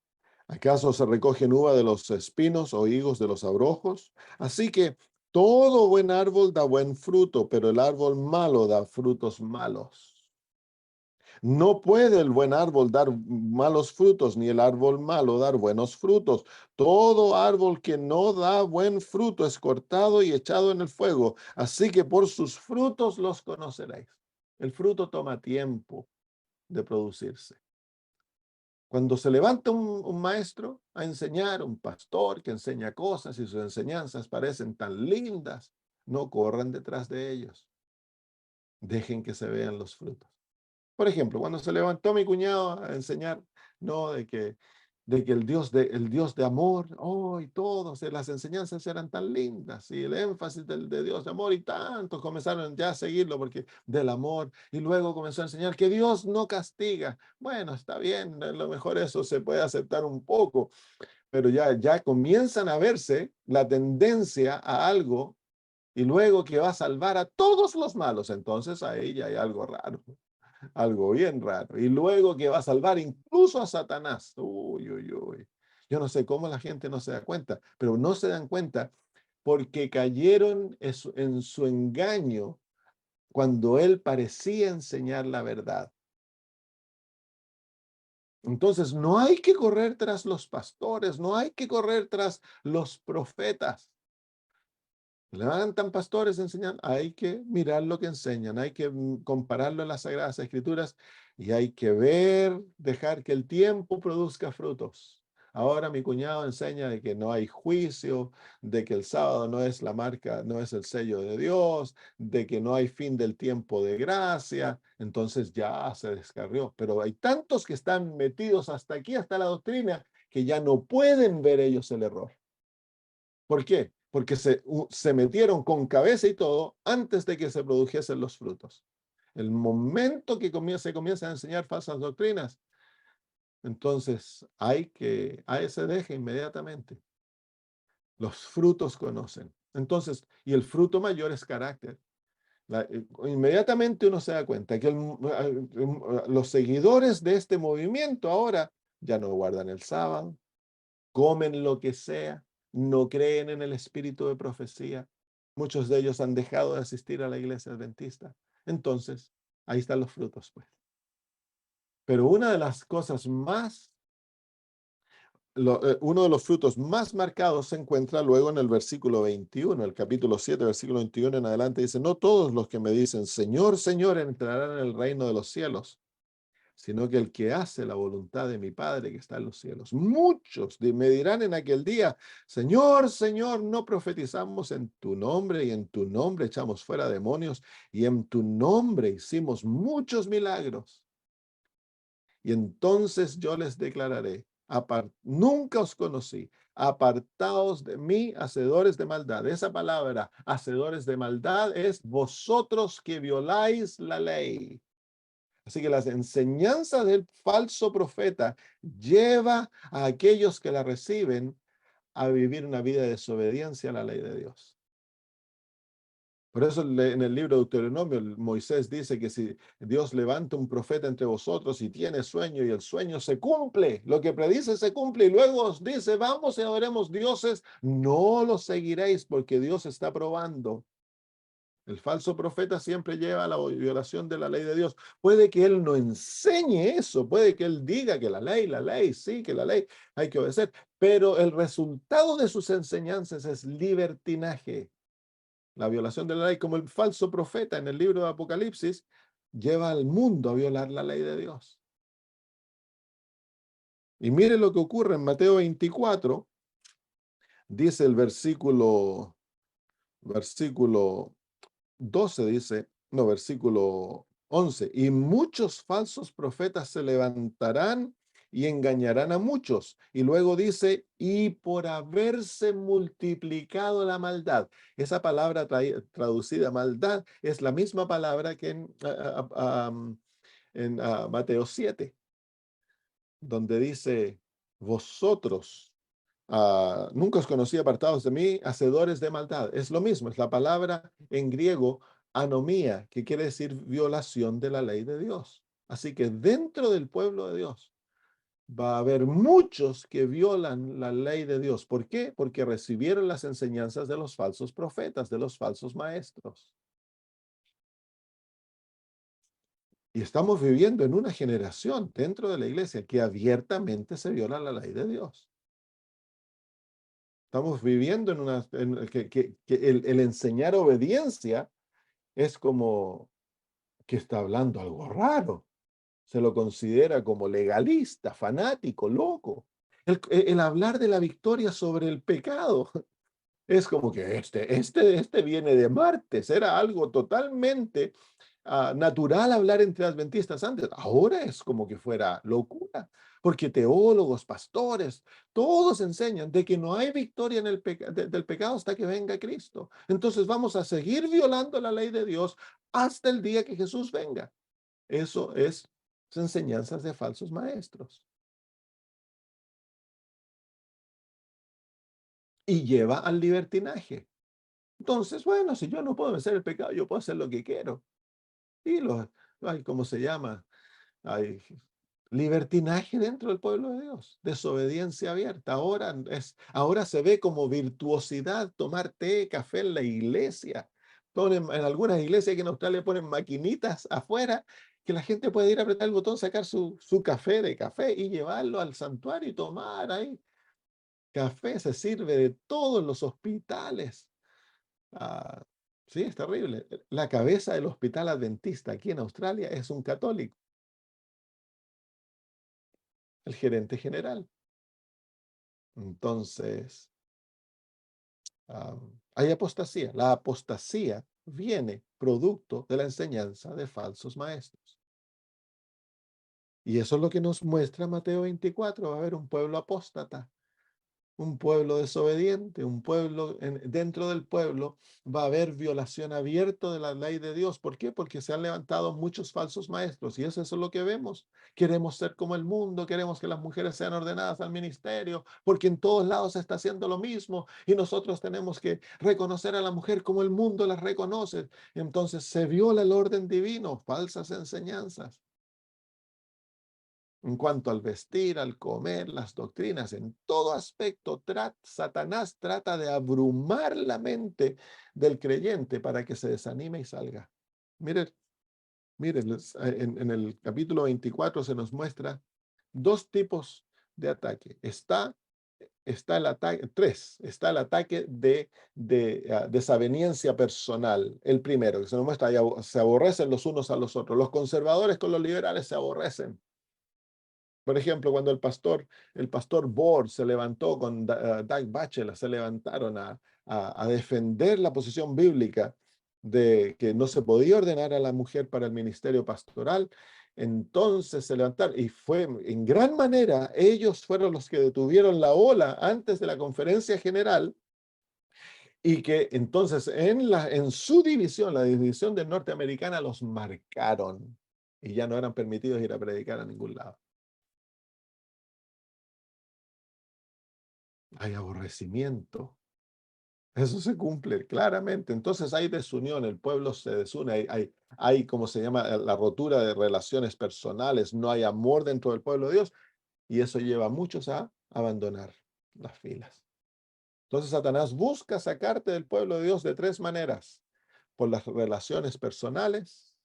Speaker 2: ¿Acaso se recogen uva de los espinos o higos de los abrojos? Así que todo buen árbol da buen fruto, pero el árbol malo da frutos malos. No puede el buen árbol dar malos frutos, ni el árbol malo dar buenos frutos. Todo árbol que no da buen fruto es cortado y echado en el fuego. Así que por sus frutos los conoceréis. El fruto toma tiempo de producirse. Cuando se levanta un maestro a enseñar, un pastor que enseña cosas y sus enseñanzas parecen tan lindas, no corran detrás de ellos. Dejen que se vean los frutos. Por ejemplo, cuando se levantó mi cuñado a enseñar, ¿no? De que el Dios de amor, y todos, las enseñanzas eran tan lindas, y el énfasis de Dios de amor, y tantos comenzaron ya a seguirlo porque del amor, y luego comenzó a enseñar que Dios no castiga. Bueno, está bien, a lo mejor eso se puede aceptar un poco, pero ya comienzan a verse la tendencia a algo, y luego que va a salvar a todos los malos, entonces ahí ya hay algo raro. Algo bien raro. Y luego que va a salvar incluso a Satanás. Uy, uy, uy. Yo no sé cómo la gente no se da cuenta, pero no se dan cuenta porque cayeron en su engaño cuando él parecía enseñar la verdad. Entonces, no hay que correr tras los pastores, no hay que correr tras los profetas. Levantan pastores enseñando, hay que mirar lo que enseñan, hay que compararlo en las Sagradas Escrituras y hay que ver, dejar que el tiempo produzca frutos. Ahora mi cuñado enseña de que no hay juicio, de que el sábado no es la marca, no es el sello de Dios, de que no hay fin del tiempo de gracia, entonces ya se descarrió. Pero hay tantos que están metidos hasta aquí, hasta la doctrina, que ya no pueden ver ellos el error. ¿Por qué? Porque se metieron con cabeza y todo antes de que se produjesen los frutos. El momento que se comienza a enseñar falsas doctrinas, entonces ahí se deja inmediatamente. Los frutos conocen. Entonces, y el fruto mayor es carácter. Inmediatamente uno se da cuenta que los seguidores de este movimiento ahora ya no guardan el sábado, comen lo que sea, no creen en el espíritu de profecía. Muchos de ellos han dejado de asistir a la iglesia adventista. Entonces, ahí están los frutos, pues. Pero una de las cosas uno de los frutos más marcados se encuentra luego en el versículo 21, el capítulo 7, versículo 21 en adelante, dice, no todos los que me dicen, Señor, Señor, entrarán en el reino de los cielos, sino que el que hace la voluntad de mi Padre que está en los cielos. Muchos me dirán en aquel día, Señor, Señor, no profetizamos en tu nombre y en tu nombre echamos fuera demonios y en tu nombre hicimos muchos milagros. Y entonces yo les declararé, nunca os conocí, apartaos de mí, hacedores de maldad. Esa palabra, hacedores de maldad, es vosotros que violáis la ley. Así que las enseñanzas del falso profeta lleva a aquellos que la reciben a vivir una vida de desobediencia a la ley de Dios. Por eso en el libro de Deuteronomio, Moisés dice que si Dios levanta un profeta entre vosotros y tiene sueño y el sueño se cumple, lo que predice se cumple y luego os dice, vamos y adoremos dioses, no lo seguiréis porque Dios está probando. El falso profeta siempre lleva a la violación de la ley de Dios. Puede que él no enseñe eso, puede que él diga que la ley, sí, que la ley hay que obedecer, pero el resultado de sus enseñanzas es libertinaje. La violación de la ley, como el falso profeta en el libro de Apocalipsis, lleva al mundo a violar la ley de Dios. Y mire lo que ocurre en Mateo 24, dice el versículo 12 dice, no, versículo 11, y muchos falsos profetas se levantarán y engañarán a muchos. Y luego dice, y por haberse multiplicado la maldad. Esa palabra traducida maldad es la misma palabra que en Mateo 7, donde dice, vosotros nunca os conocí apartados de mí, hacedores de maldad. Es lo mismo, es la palabra en griego anomía, que quiere decir violación de la ley de Dios. Así que dentro del pueblo de Dios va a haber muchos que violan la ley de Dios. ¿Por qué? Porque recibieron las enseñanzas de los falsos profetas, de los falsos maestros. Y estamos viviendo en una generación dentro de la iglesia que abiertamente se viola la ley de Dios. Estamos viviendo en que el enseñar obediencia es como que está hablando algo raro. Se lo considera como legalista, fanático, loco. El hablar de la victoria sobre el pecado es como que este viene de Marte. Era algo totalmente natural hablar entre adventistas antes. Ahora es como que fuera locura, porque teólogos, pastores, todos enseñan de que no hay victoria en del pecado hasta que venga Cristo. Entonces vamos a seguir violando la ley de Dios hasta el día que Jesús venga. Eso es enseñanzas de falsos maestros. Y lleva al libertinaje. Entonces, bueno, si yo no puedo vencer el pecado, yo puedo hacer lo que quiero. Y ay, ¿cómo se llama? Hay libertinaje dentro del pueblo de Dios, desobediencia abierta. Ahora se ve como virtuosidad tomar té, café en la iglesia. En algunas iglesias que en Australia ponen maquinitas afuera que la gente puede ir a apretar el botón, sacar su café de café y llevarlo al santuario y tomar ahí. Café se sirve de todos los hospitales. Ah, sí, es terrible. La cabeza del hospital adventista aquí en Australia es un católico, el gerente general. Entonces, hay apostasía. La apostasía viene producto de la enseñanza de falsos maestros. Y eso es lo que nos muestra Mateo 24. Va a haber un pueblo apóstata, un pueblo desobediente, un pueblo, dentro del pueblo va a haber violación abierta de la ley de Dios. ¿Por qué? Porque se han levantado muchos falsos maestros y eso es lo que vemos. Queremos ser como el mundo, queremos que las mujeres sean ordenadas al ministerio, porque en todos lados se está haciendo lo mismo y nosotros tenemos que reconocer a la mujer como el mundo las reconoce. Entonces se viola el orden divino, falsas enseñanzas. En cuanto al vestir, al comer, las doctrinas, en todo aspecto, Satanás trata de abrumar la mente del creyente para que se desanime y salga. Miren, miren, en el capítulo 24 se nos muestra dos tipos de ataque. Está el ataque, está el ataque de desaveniencia personal. El primero, que se nos muestra, se aborrecen los unos a los otros. Los conservadores con los liberales se aborrecen. Por ejemplo, cuando el pastor Bohr se levantó con Doug Batchelor, se levantaron a defender la posición bíblica de que no se podía ordenar a la mujer para el ministerio pastoral, entonces se levantaron y fue en gran manera, ellos fueron los que detuvieron la ola antes de la conferencia general y que entonces en su división, la división del norteamericana, los marcaron y ya no eran permitidos ir a predicar a ningún lado. Hay aborrecimiento. Eso se cumple claramente. Entonces hay desunión, el pueblo se desune, hay como se llama, la rotura de relaciones personales, no hay amor dentro del pueblo de Dios y eso lleva a muchos a abandonar las filas. Entonces Satanás busca sacarte del pueblo de Dios de tres maneras: por las relaciones personales,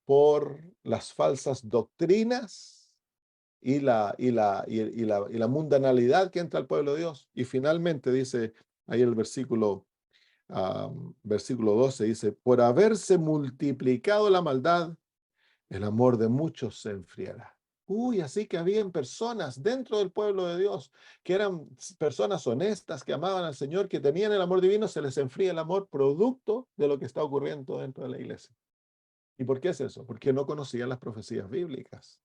Speaker 2: por las falsas doctrinas y la mundanalidad que entra al pueblo de Dios. Y finalmente dice ahí el versículo 12, dice, por haberse multiplicado la maldad, el amor de muchos se enfriará. Uy, así que habían personas dentro del pueblo de Dios que eran personas honestas, que amaban al Señor, que tenían el amor divino, se les enfría el amor producto de lo que está ocurriendo dentro de la iglesia. ¿Y por qué es eso? Porque no conocían las profecías bíblicas.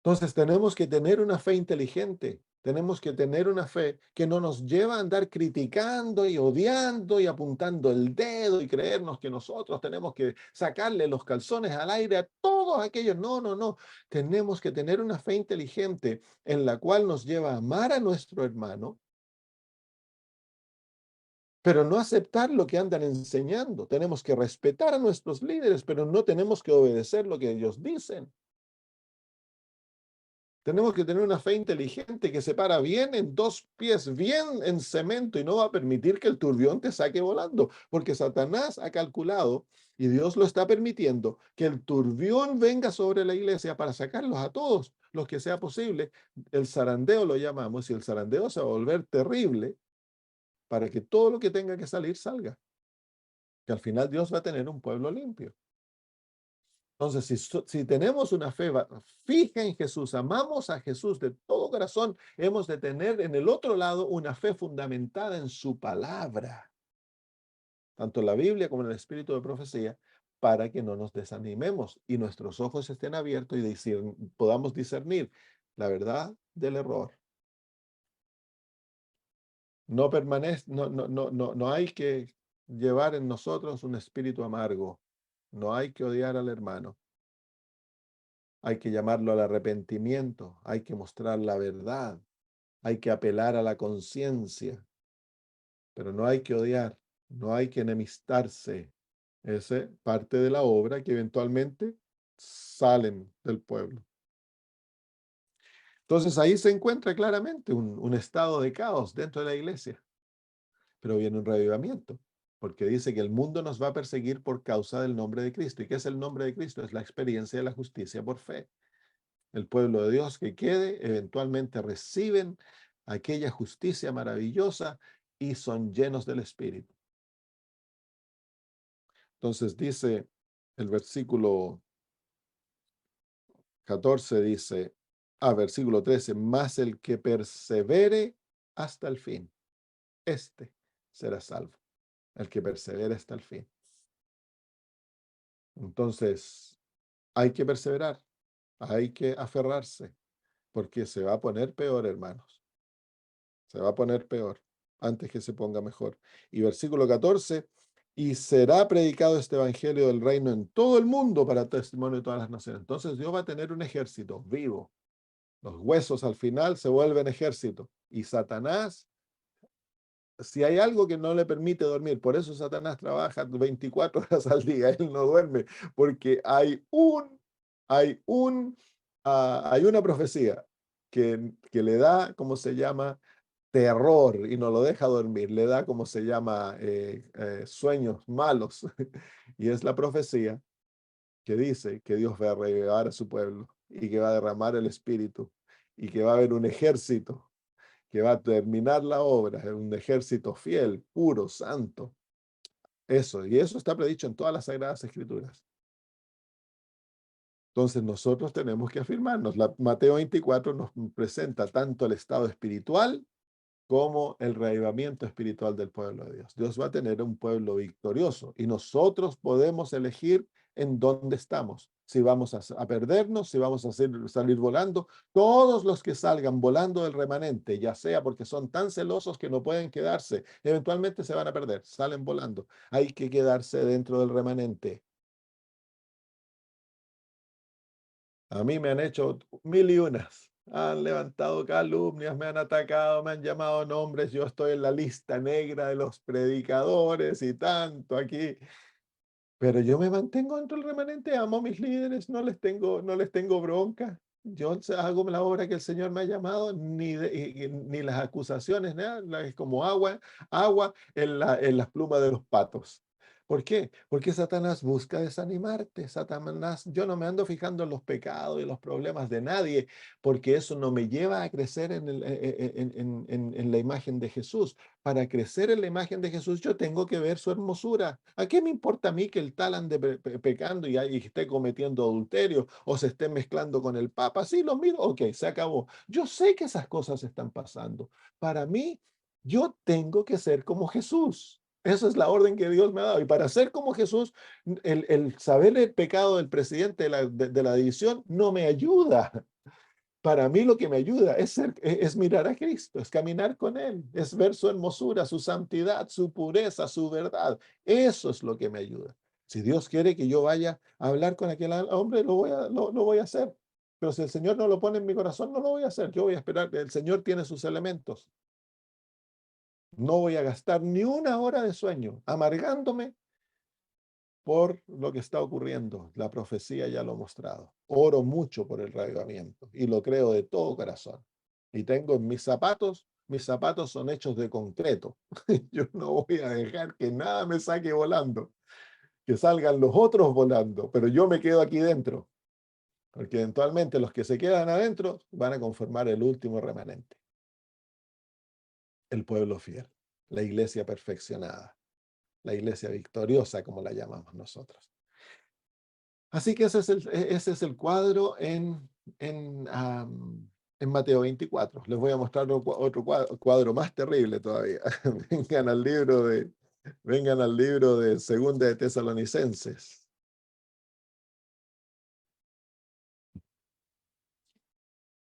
Speaker 2: Entonces tenemos que tener una fe inteligente, tenemos que tener una fe que no nos lleva a andar criticando y odiando y apuntando el dedo y creernos que nosotros tenemos que sacarle los calzones al aire a todos aquellos. No, no, no. Tenemos que tener una fe inteligente en la cual nos lleva a amar a nuestro hermano, pero no aceptar lo que andan enseñando. Tenemos que respetar a nuestros líderes, pero no tenemos que obedecer lo que ellos dicen. Tenemos que tener una fe inteligente que se para bien en dos pies, bien en cemento, y no va a permitir que el turbión te saque volando, porque Satanás ha calculado, y Dios lo está permitiendo, que el turbión venga sobre la iglesia para sacarlos a todos los que sea posible. El zarandeo lo llamamos, y el zarandeo se va a volver terrible para que todo lo que tenga que salir salga, que al final Dios va a tener un pueblo limpio. Entonces, si tenemos una fe fija en Jesús, amamos a Jesús de todo corazón, hemos de tener en el otro lado una fe fundamentada en su palabra, tanto en la Biblia como en el espíritu de profecía, para que no nos desanimemos y nuestros ojos estén abiertos y podamos discernir la verdad del error. No hay que llevar en nosotros un espíritu amargo, no hay que odiar al hermano. Hay que llamarlo al arrepentimiento, hay que mostrar la verdad, hay que apelar a la conciencia, pero no hay que odiar, no hay que enemistarse. Esa es parte de la obra que eventualmente salen del pueblo. Entonces ahí se encuentra claramente un estado de caos dentro de la iglesia, pero viene un revivamiento, porque dice que el mundo nos va a perseguir por causa del nombre de Cristo. ¿Y qué es el nombre de Cristo? Es la experiencia de la justicia por fe. El pueblo de Dios que quede, eventualmente reciben aquella justicia maravillosa y son llenos del Espíritu. Entonces dice el versículo 14, versículo 13, más el que persevere hasta el fin, este será salvo, el que persevere hasta el fin. Entonces, hay que perseverar, hay que aferrarse, porque se va a poner peor, hermanos. Se va a poner peor antes que se ponga mejor. Y versículo 14, y será predicado este evangelio del reino en todo el mundo para testimonio de todas las naciones. Entonces Dios va a tener un ejército vivo. Los huesos al final se vuelven ejército. Y Satanás, si hay algo que no le permite dormir, por eso Satanás trabaja 24 horas al día, él no duerme, porque hay una profecía que le da, ¿cómo se llama? Terror y no lo deja dormir, le da, como se llama, sueños malos. Y es la profecía que dice que Dios va a relevar a su pueblo y que va a derramar el Espíritu y que va a haber un ejército que va a terminar la obra, un ejército fiel, puro, santo. Eso, y eso está predicho en todas las Sagradas Escrituras. Entonces nosotros tenemos que afirmarnos. Mateo 24 nos presenta tanto el estado espiritual como el reavivamiento espiritual del pueblo de Dios. Dios va a tener un pueblo victorioso y nosotros podemos elegir en dónde estamos. Si vamos a perdernos, si vamos a salir volando, todos los que salgan volando del remanente, ya sea porque son tan celosos que no pueden quedarse, eventualmente se van a perder, salen volando. Hay que quedarse dentro del remanente. A mí me han hecho mil y unas. Han levantado calumnias, me han atacado, me han llamado nombres. Yo estoy en la lista negra de los predicadores y tanto aquí. Pero yo me mantengo dentro del remanente, amo a mis líderes, no les tengo bronca. Yo hago la obra que el Señor me ha llamado, ni las acusaciones, nada, es como agua en las plumas de los patos. ¿Por qué? Porque Satanás busca desanimarte. Satanás, yo no me ando fijando en los pecados y los problemas de nadie, porque eso no me lleva a crecer en la imagen de Jesús. Para crecer en la imagen de Jesús, yo tengo que ver su hermosura. ¿A qué me importa a mí que el tal ande pecando y esté cometiendo adulterio o se esté mezclando con el Papa? Sí, lo miro, ok, se acabó. Yo sé que esas cosas están pasando. Para mí, yo tengo que ser como Jesús. Esa es la orden que Dios me ha dado. Y para ser como Jesús, el saber el pecado del presidente de la división no me ayuda. Para mí lo que me ayuda es mirar a Cristo, es caminar con Él, es ver su hermosura, su santidad, su pureza, su verdad. Eso es lo que me ayuda. Si Dios quiere que yo vaya a hablar con aquel hombre, lo voy a hacer. Pero si el Señor no lo pone en mi corazón, no lo voy a hacer. Yo voy a esperar. El Señor tiene sus elementos. No voy a gastar ni una hora de sueño amargándome por lo que está ocurriendo. La profecía ya lo ha mostrado. Oro mucho por el reavivamiento y lo creo de todo corazón. Y tengo en mis zapatos son hechos de concreto. Yo no voy a dejar que nada me saque volando, que salgan los otros volando, pero yo me quedo aquí dentro, porque eventualmente los que se quedan adentro van a conformar el último remanente, el pueblo fiel, la iglesia perfeccionada, la iglesia victoriosa, como la llamamos nosotros. Así que ese es el cuadro en Mateo 24. Les voy a mostrar otro cuadro más terrible todavía. Vengan al libro de Segunda de Tesalonicenses.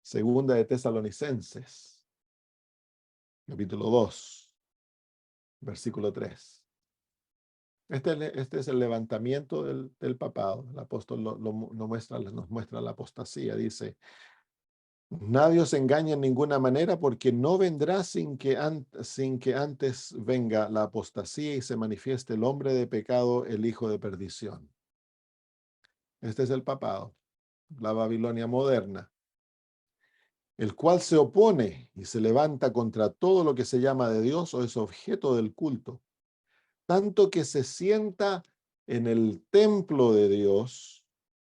Speaker 2: Segunda de Tesalonicenses, capítulo 2, versículo 3. Este es el levantamiento del papado. El apóstol nos muestra la apostasía. Dice: nadie os engañe en ninguna manera, porque no vendrá sin que antes venga la apostasía y se manifieste el hombre de pecado, el hijo de perdición. Este es el papado, la Babilonia moderna, el cual se opone y se levanta contra todo lo que se llama de Dios o es objeto del culto, tanto que se sienta en el templo de Dios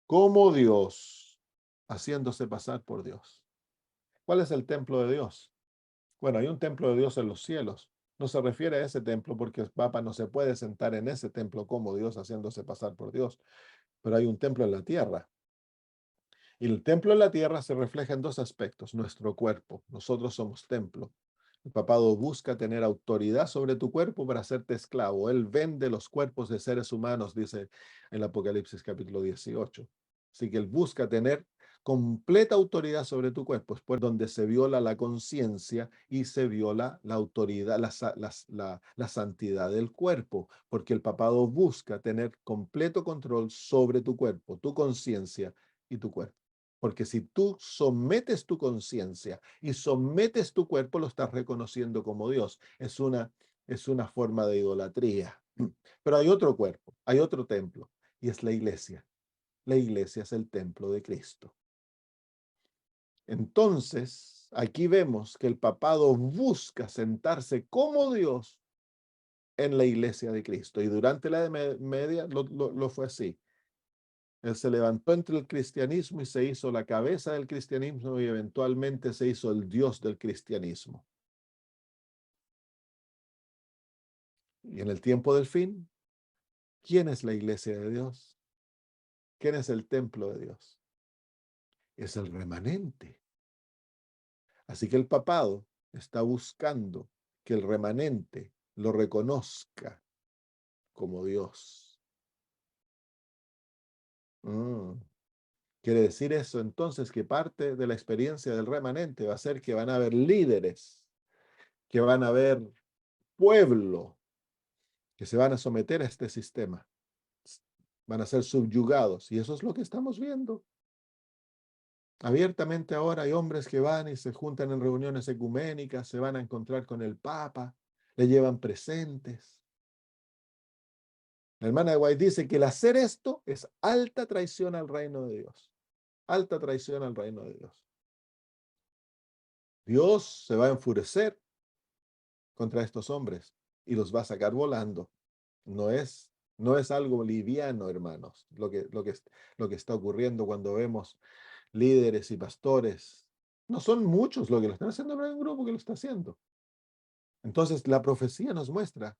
Speaker 2: como Dios, haciéndose pasar por Dios. ¿Cuál es el templo de Dios? Bueno, hay un templo de Dios en los cielos. No se refiere a ese templo porque el Papa no se puede sentar en ese templo como Dios haciéndose pasar por Dios, pero hay un templo en la tierra. Y el templo en la tierra se refleja en dos aspectos: nuestro cuerpo. Nosotros somos templo. El papado busca tener autoridad sobre tu cuerpo para hacerte esclavo. Él vende los cuerpos de seres humanos, dice el Apocalipsis capítulo 18. Así que él busca tener completa autoridad sobre tu cuerpo. Es por donde se viola la conciencia y se viola la autoridad, la santidad del cuerpo, porque el papado busca tener completo control sobre tu cuerpo, tu conciencia y tu cuerpo. Porque si tú sometes tu conciencia y sometes tu cuerpo, lo estás reconociendo como Dios. Es una forma de idolatría. Pero hay otro cuerpo, hay otro templo, y es la iglesia. La iglesia es el templo de Cristo. Entonces, aquí vemos que el papado busca sentarse como Dios en la iglesia de Cristo. Y durante la Edad Media lo fue así. Él se levantó entre el cristianismo y se hizo la cabeza del cristianismo y eventualmente se hizo el Dios del cristianismo. Y en el tiempo del fin, ¿quién es la iglesia de Dios? ¿Quién es el templo de Dios? Es el remanente. Así que el papado está buscando que el remanente lo reconozca como Dios. Quiere decir eso entonces que parte de la experiencia del remanente va a ser que van a haber líderes, que van a haber pueblo, que se van a someter a este sistema, van a ser subyugados. Y eso es lo que estamos viendo. Abiertamente ahora hay hombres que van y se juntan en reuniones ecuménicas, se van a encontrar con el Papa, le llevan presentes. La hermana de White dice que el hacer esto es alta traición al reino de Dios. Alta traición al reino de Dios. Dios se va a enfurecer contra estos hombres y los va a sacar volando. No es algo liviano, hermanos, lo que está ocurriendo cuando vemos líderes y pastores. No son muchos los que lo están haciendo, pero hay un grupo que lo está haciendo. Entonces, la profecía nos muestra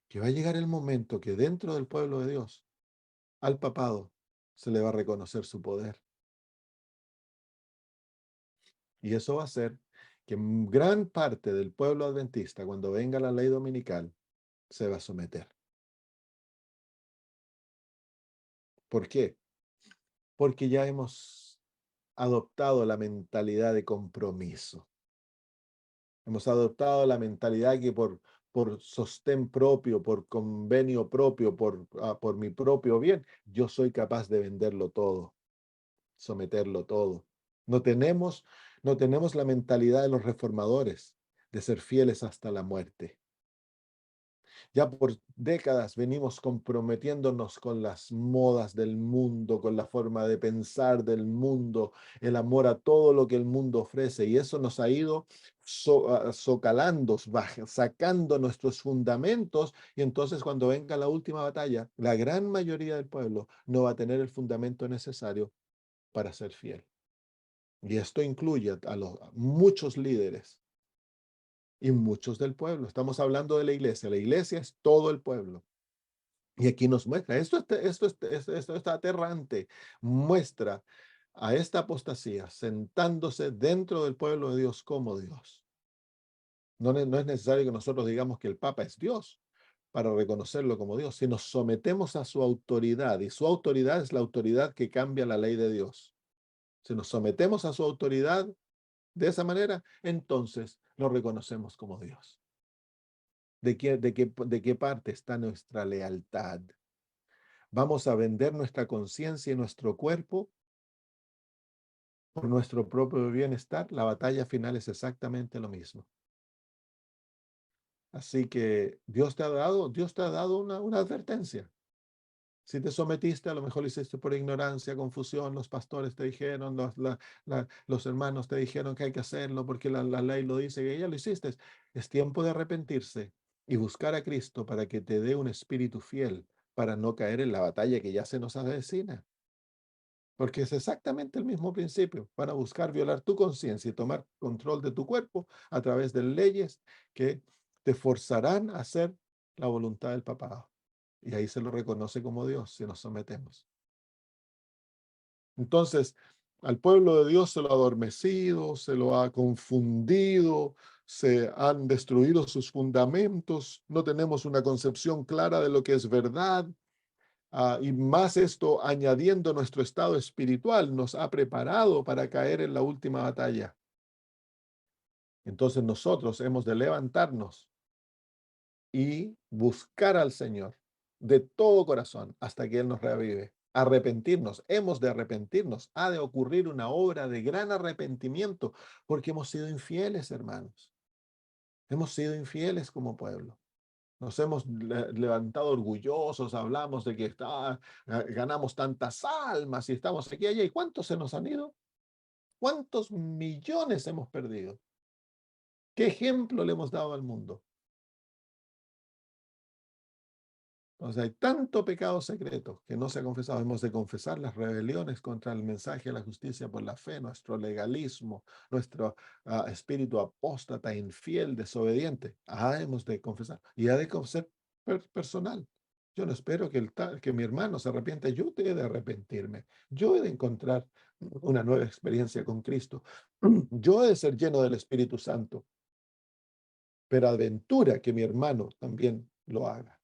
Speaker 2: que va a llegar el momento que dentro del pueblo de Dios, al papado, se le va a reconocer su poder. Y eso va a hacer que gran parte del pueblo adventista, cuando venga la ley dominical, se va a someter. ¿Por qué? Porque ya hemos adoptado la mentalidad de compromiso. Hemos adoptado la mentalidad que por sostén propio, por convenio propio, por mi propio bien, yo soy capaz de venderlo todo, someterlo todo. No tenemos, no tenemos la mentalidad de los reformadores de ser fieles hasta la muerte. Ya por décadas venimos comprometiéndonos con las modas del mundo, con la forma de pensar del mundo, el amor a todo lo que el mundo ofrece, y eso nos ha ido socalando, sacando nuestros fundamentos, y entonces cuando venga la última batalla, la gran mayoría del pueblo no va a tener el fundamento necesario para ser fiel. Y esto incluye a muchos líderes y muchos del pueblo. Estamos hablando de la iglesia. La iglesia es todo el pueblo. Y aquí nos muestra, esto está aterrante, muestra a esta apostasía sentándose dentro del pueblo de Dios como Dios. No es necesario que nosotros digamos que el Papa es Dios para reconocerlo como Dios. Si nos sometemos a su autoridad, y su autoridad es la autoridad que cambia la ley de Dios. Si nos sometemos a su autoridad de esa manera, entonces lo reconocemos como Dios. ¿De qué parte está nuestra lealtad? ¿Vamos a vender nuestra conciencia y nuestro cuerpo por nuestro propio bienestar? La batalla final es exactamente lo mismo. Así que Dios te ha dado una advertencia. Si te sometiste, a lo mejor lo hiciste por ignorancia, confusión, los pastores te dijeron, los hermanos te dijeron que hay que hacerlo porque la ley lo dice, que ya lo hiciste. Es tiempo de arrepentirse y buscar a Cristo para que te dé un espíritu fiel, para no caer en la batalla que ya se nos avecina. Porque es exactamente el mismo principio. Van a buscar violar tu conciencia y tomar control de tu cuerpo a través de leyes que te forzarán a hacer la voluntad del papado. Y ahí se lo reconoce como Dios si nos sometemos. Entonces, al pueblo de Dios se lo ha adormecido, se lo ha confundido, se han destruido sus fundamentos, no tenemos una concepción clara de lo que es verdad. Y más esto, añadiendo nuestro estado espiritual, nos ha preparado para caer en la última batalla. Entonces nosotros hemos de levantarnos y buscar al Señor de todo corazón hasta que Él nos reavive. Arrepentirnos, hemos de arrepentirnos. Ha de ocurrir una obra de gran arrepentimiento porque hemos sido infieles, hermanos. Hemos sido infieles como pueblo. Nos hemos levantado orgullosos, hablamos de que ganamos tantas almas y estamos aquí y allá. ¿Y cuántos se nos han ido? ¿Cuántos millones hemos perdido? ¿Qué ejemplo le hemos dado al mundo? Entonces hay tanto pecado secreto que no se ha confesado. Hemos de confesar las rebeliones contra el mensaje de la justicia por la fe, nuestro legalismo, nuestro espíritu apóstata, infiel, desobediente. Hemos de confesar. Y ha de ser personal. Yo no espero que mi hermano se arrepienta. Yo he de arrepentirme. Yo he de encontrar una nueva experiencia con Cristo. Yo he de ser lleno del Espíritu Santo. Pero aventura que mi hermano también lo haga.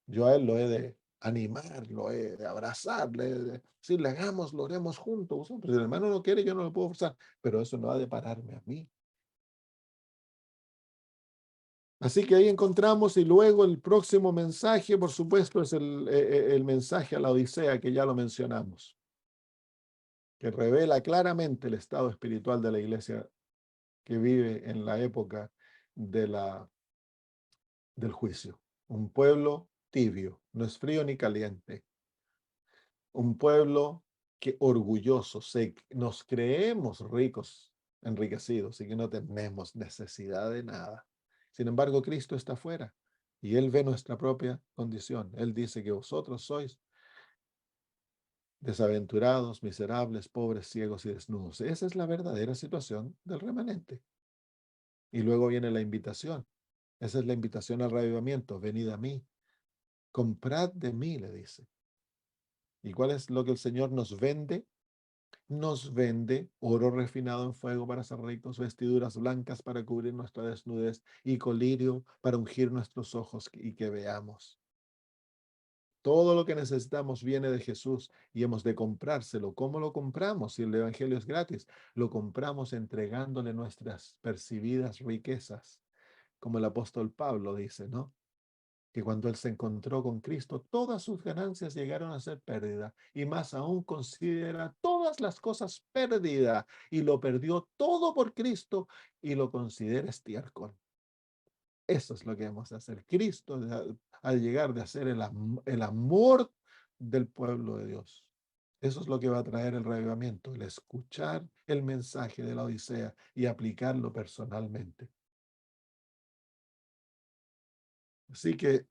Speaker 2: Yo a él lo he de animar, lo he de abrazar, le he de decirle, hagámoslo, oremos juntos. Pero si el hermano no quiere, yo no lo puedo forzar, pero eso no ha de pararme a mí. Así que ahí encontramos, y luego el próximo mensaje, por supuesto, es el mensaje a la Odisea, que ya lo mencionamos, que revela claramente el estado espiritual de la iglesia que vive en la época de del juicio. Un pueblo tibio, no es frío ni caliente. Un pueblo que orgulloso, nos creemos ricos, enriquecidos y que no tenemos necesidad de nada. Sin embargo, Cristo está afuera y Él ve nuestra propia condición. Él dice que vosotros sois desaventurados, miserables, pobres, ciegos y desnudos. Esa es la verdadera situación del remanente. Y luego viene la invitación. Esa es la invitación al reavivamiento. Venid a mí, comprad de mí, le dice. ¿Y cuál es lo que el Señor nos vende? Nos vende oro refinado en fuego para ser ricos, vestiduras blancas para cubrir nuestra desnudez y colirio para ungir nuestros ojos y que veamos. Todo lo que necesitamos viene de Jesús y hemos de comprárselo. ¿Cómo lo compramos? Si el Evangelio es gratis, lo compramos entregándole nuestras percibidas riquezas, como el apóstol Pablo dice, ¿no? Que cuando él se encontró con Cristo, todas sus ganancias llegaron a ser pérdida, y más aún considera todas las cosas pérdida, y lo perdió todo por Cristo, y lo considera estiércol. Eso es lo que vamos a hacer. Cristo, al llegar de hacer el amor del pueblo de Dios. Eso es lo que va a traer el reavivamiento, el escuchar el mensaje de la Odisea y aplicarlo personalmente. Así que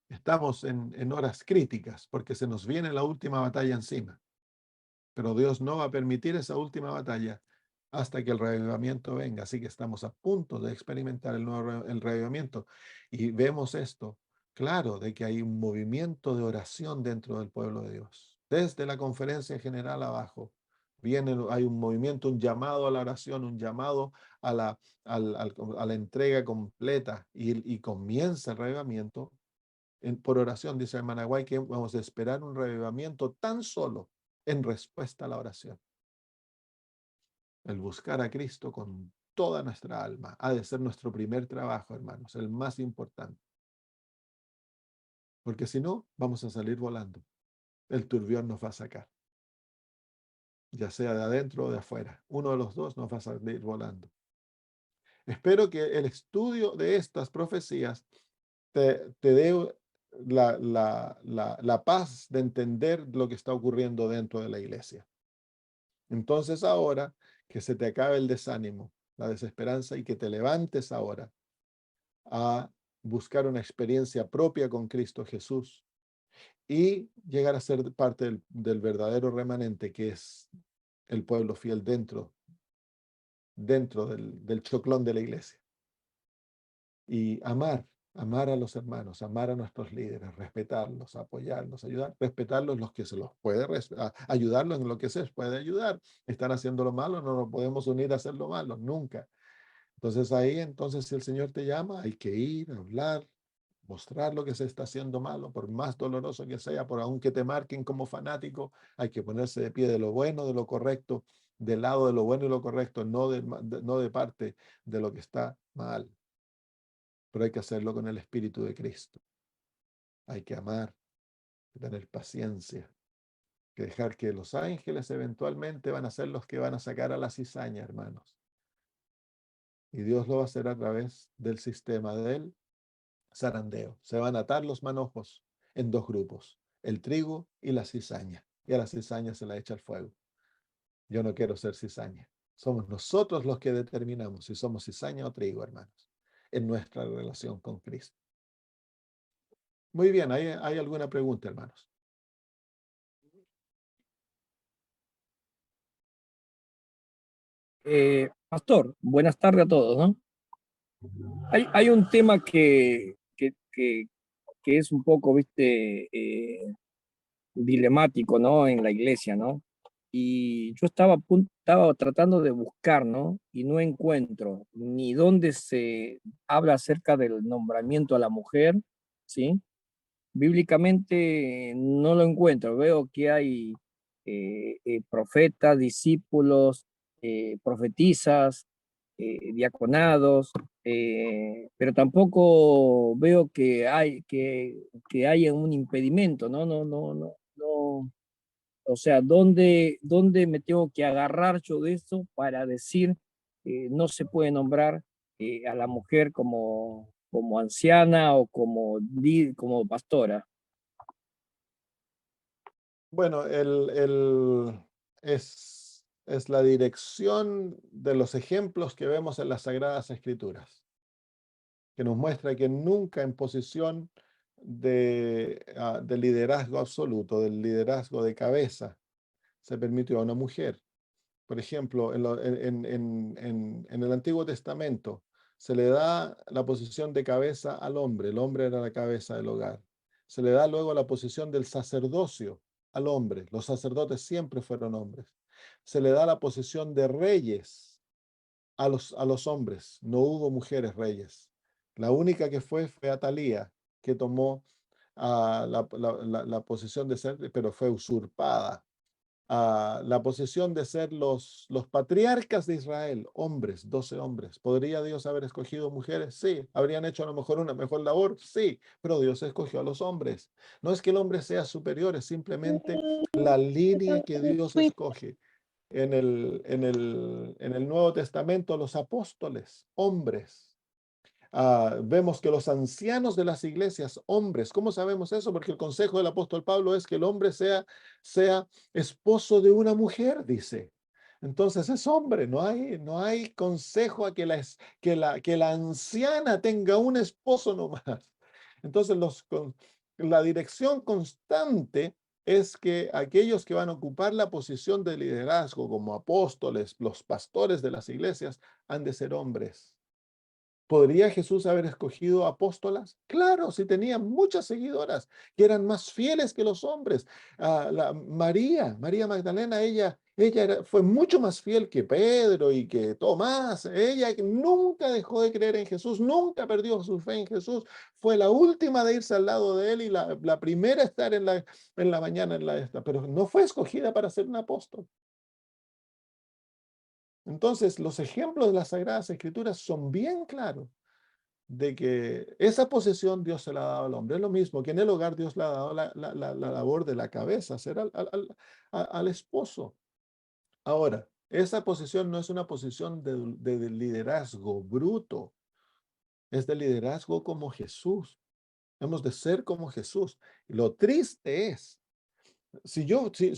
Speaker 2: estamos en horas críticas porque se nos viene la última batalla encima. Pero Dios no va a permitir esa última batalla hasta que el reavivamiento venga. Así que estamos a punto de experimentar el reavivamiento. Y vemos esto, claro, de que hay un movimiento de oración dentro del pueblo de Dios. Desde la conferencia general abajo, hay un movimiento, un llamado a la oración, un llamado a a la entrega completa y comienza el reavivamiento. Por oración, dice el Managuay, que vamos a esperar un reavivamiento tan solo en respuesta a la oración. El buscar a Cristo con toda nuestra alma ha de ser nuestro primer trabajo, hermanos, el más importante. Porque si no, vamos a salir volando. El turbión nos va a sacar, ya sea de adentro o de afuera. Uno de los dos nos va a salir volando. Espero que el estudio de estas profecías te dé la paz de entender lo que está ocurriendo dentro de la iglesia. Entonces ahora, que se te acabe el desánimo, la desesperanza, y que te levantes ahora a buscar una experiencia propia con Cristo Jesús y llegar a ser parte del verdadero remanente, que es el pueblo fiel dentro del choclón de la iglesia. Y amar a los hermanos, amar a nuestros líderes, respetarlos, apoyarlos, respetarlos los que se los puede, ayudarlos en lo que se les puede ayudar. Están haciendo lo malo, no nos podemos unir a hacer lo malo, nunca. Entonces si el Señor te llama, hay que ir, hablar, mostrar lo que se está haciendo malo, por más doloroso que sea, por aunque te marquen como fanático, hay que ponerse de pie de lo bueno, de lo correcto, del lado de lo bueno y lo correcto, no de parte de lo que está mal. Pero hay que hacerlo con el Espíritu de Cristo. Hay que amar, tener paciencia, que dejar que los ángeles eventualmente van a ser los que van a sacar a la cizaña, hermanos. Y Dios lo va a hacer a través del sistema del zarandeo. Se van a atar los manojos en dos grupos, el trigo y la cizaña. Y a la cizaña se la echa al fuego. Yo no quiero ser cizaña. Somos nosotros los que determinamos si somos cizaña o trigo, hermanos, en nuestra relación con Cristo. Muy bien, ¿hay alguna pregunta, hermanos?
Speaker 3: Pastor, buenas tardes a todos, ¿no? Hay un tema que es un poco, viste, dilemático, ¿no? En la iglesia, ¿no? Y yo estaba tratando de buscar, ¿no? Y no encuentro ni dónde se habla acerca del nombramiento a la mujer, ¿sí? Bíblicamente no lo encuentro. Veo que hay profetas, discípulos, profetizas, diaconados, pero tampoco veo que haya un impedimento, ¿no? No. O sea, ¿dónde me tengo que agarrar yo de esto para decir no se puede nombrar a la mujer como anciana o como pastora?
Speaker 2: Bueno, es la dirección de los ejemplos que vemos en las Sagradas Escrituras, que nos muestra que nunca en posición de liderazgo absoluto, del liderazgo de cabeza, se permitió a una mujer. Por ejemplo, en el Antiguo Testamento se le da la posición de cabeza al hombre. El hombre era la cabeza del hogar. Se le da luego la posición del sacerdocio al hombre. Los sacerdotes siempre fueron hombres. Se le da la posición de reyes a los hombres. No hubo mujeres reyes. La única que fue Atalía, que tomó la posición de ser, pero fue usurpada. La posición de ser los patriarcas de Israel, hombres, 12 hombres. ¿Podría Dios haber escogido mujeres? Sí. ¿Habrían hecho a lo mejor una mejor labor? Sí, pero Dios escogió a los hombres. No es que el hombre sea superior, es simplemente la línea que Dios escoge. En el Nuevo Testamento, los apóstoles, hombres. Vemos que los ancianos de las iglesias, hombres, ¿cómo sabemos eso? Porque el consejo del apóstol Pablo es que el hombre sea esposo de una mujer, dice. Entonces es hombre, no hay consejo a que la anciana tenga un esposo nomás. Entonces la dirección constante es que aquellos que van a ocupar la posición de liderazgo como apóstoles, los pastores de las iglesias, han de ser hombres. ¿Podría Jesús haber escogido apóstolas? Claro, si tenía muchas seguidoras que eran más fieles que los hombres. María Magdalena, ella fue mucho más fiel que Pedro y que Tomás. Ella nunca dejó de creer en Jesús, nunca perdió su fe en Jesús. Fue la última de irse al lado de él y la primera a estar en la mañana en la esta, pero no fue escogida para ser un apóstol. Entonces, los ejemplos de las Sagradas Escrituras son bien claros de que esa posesión Dios se la ha dado al hombre. Es lo mismo que en el hogar Dios le ha dado la labor de la cabeza, hacer al esposo. Ahora, esa posición no es una posición de liderazgo bruto, es de liderazgo como Jesús. Hemos de ser como Jesús. Y lo triste es, si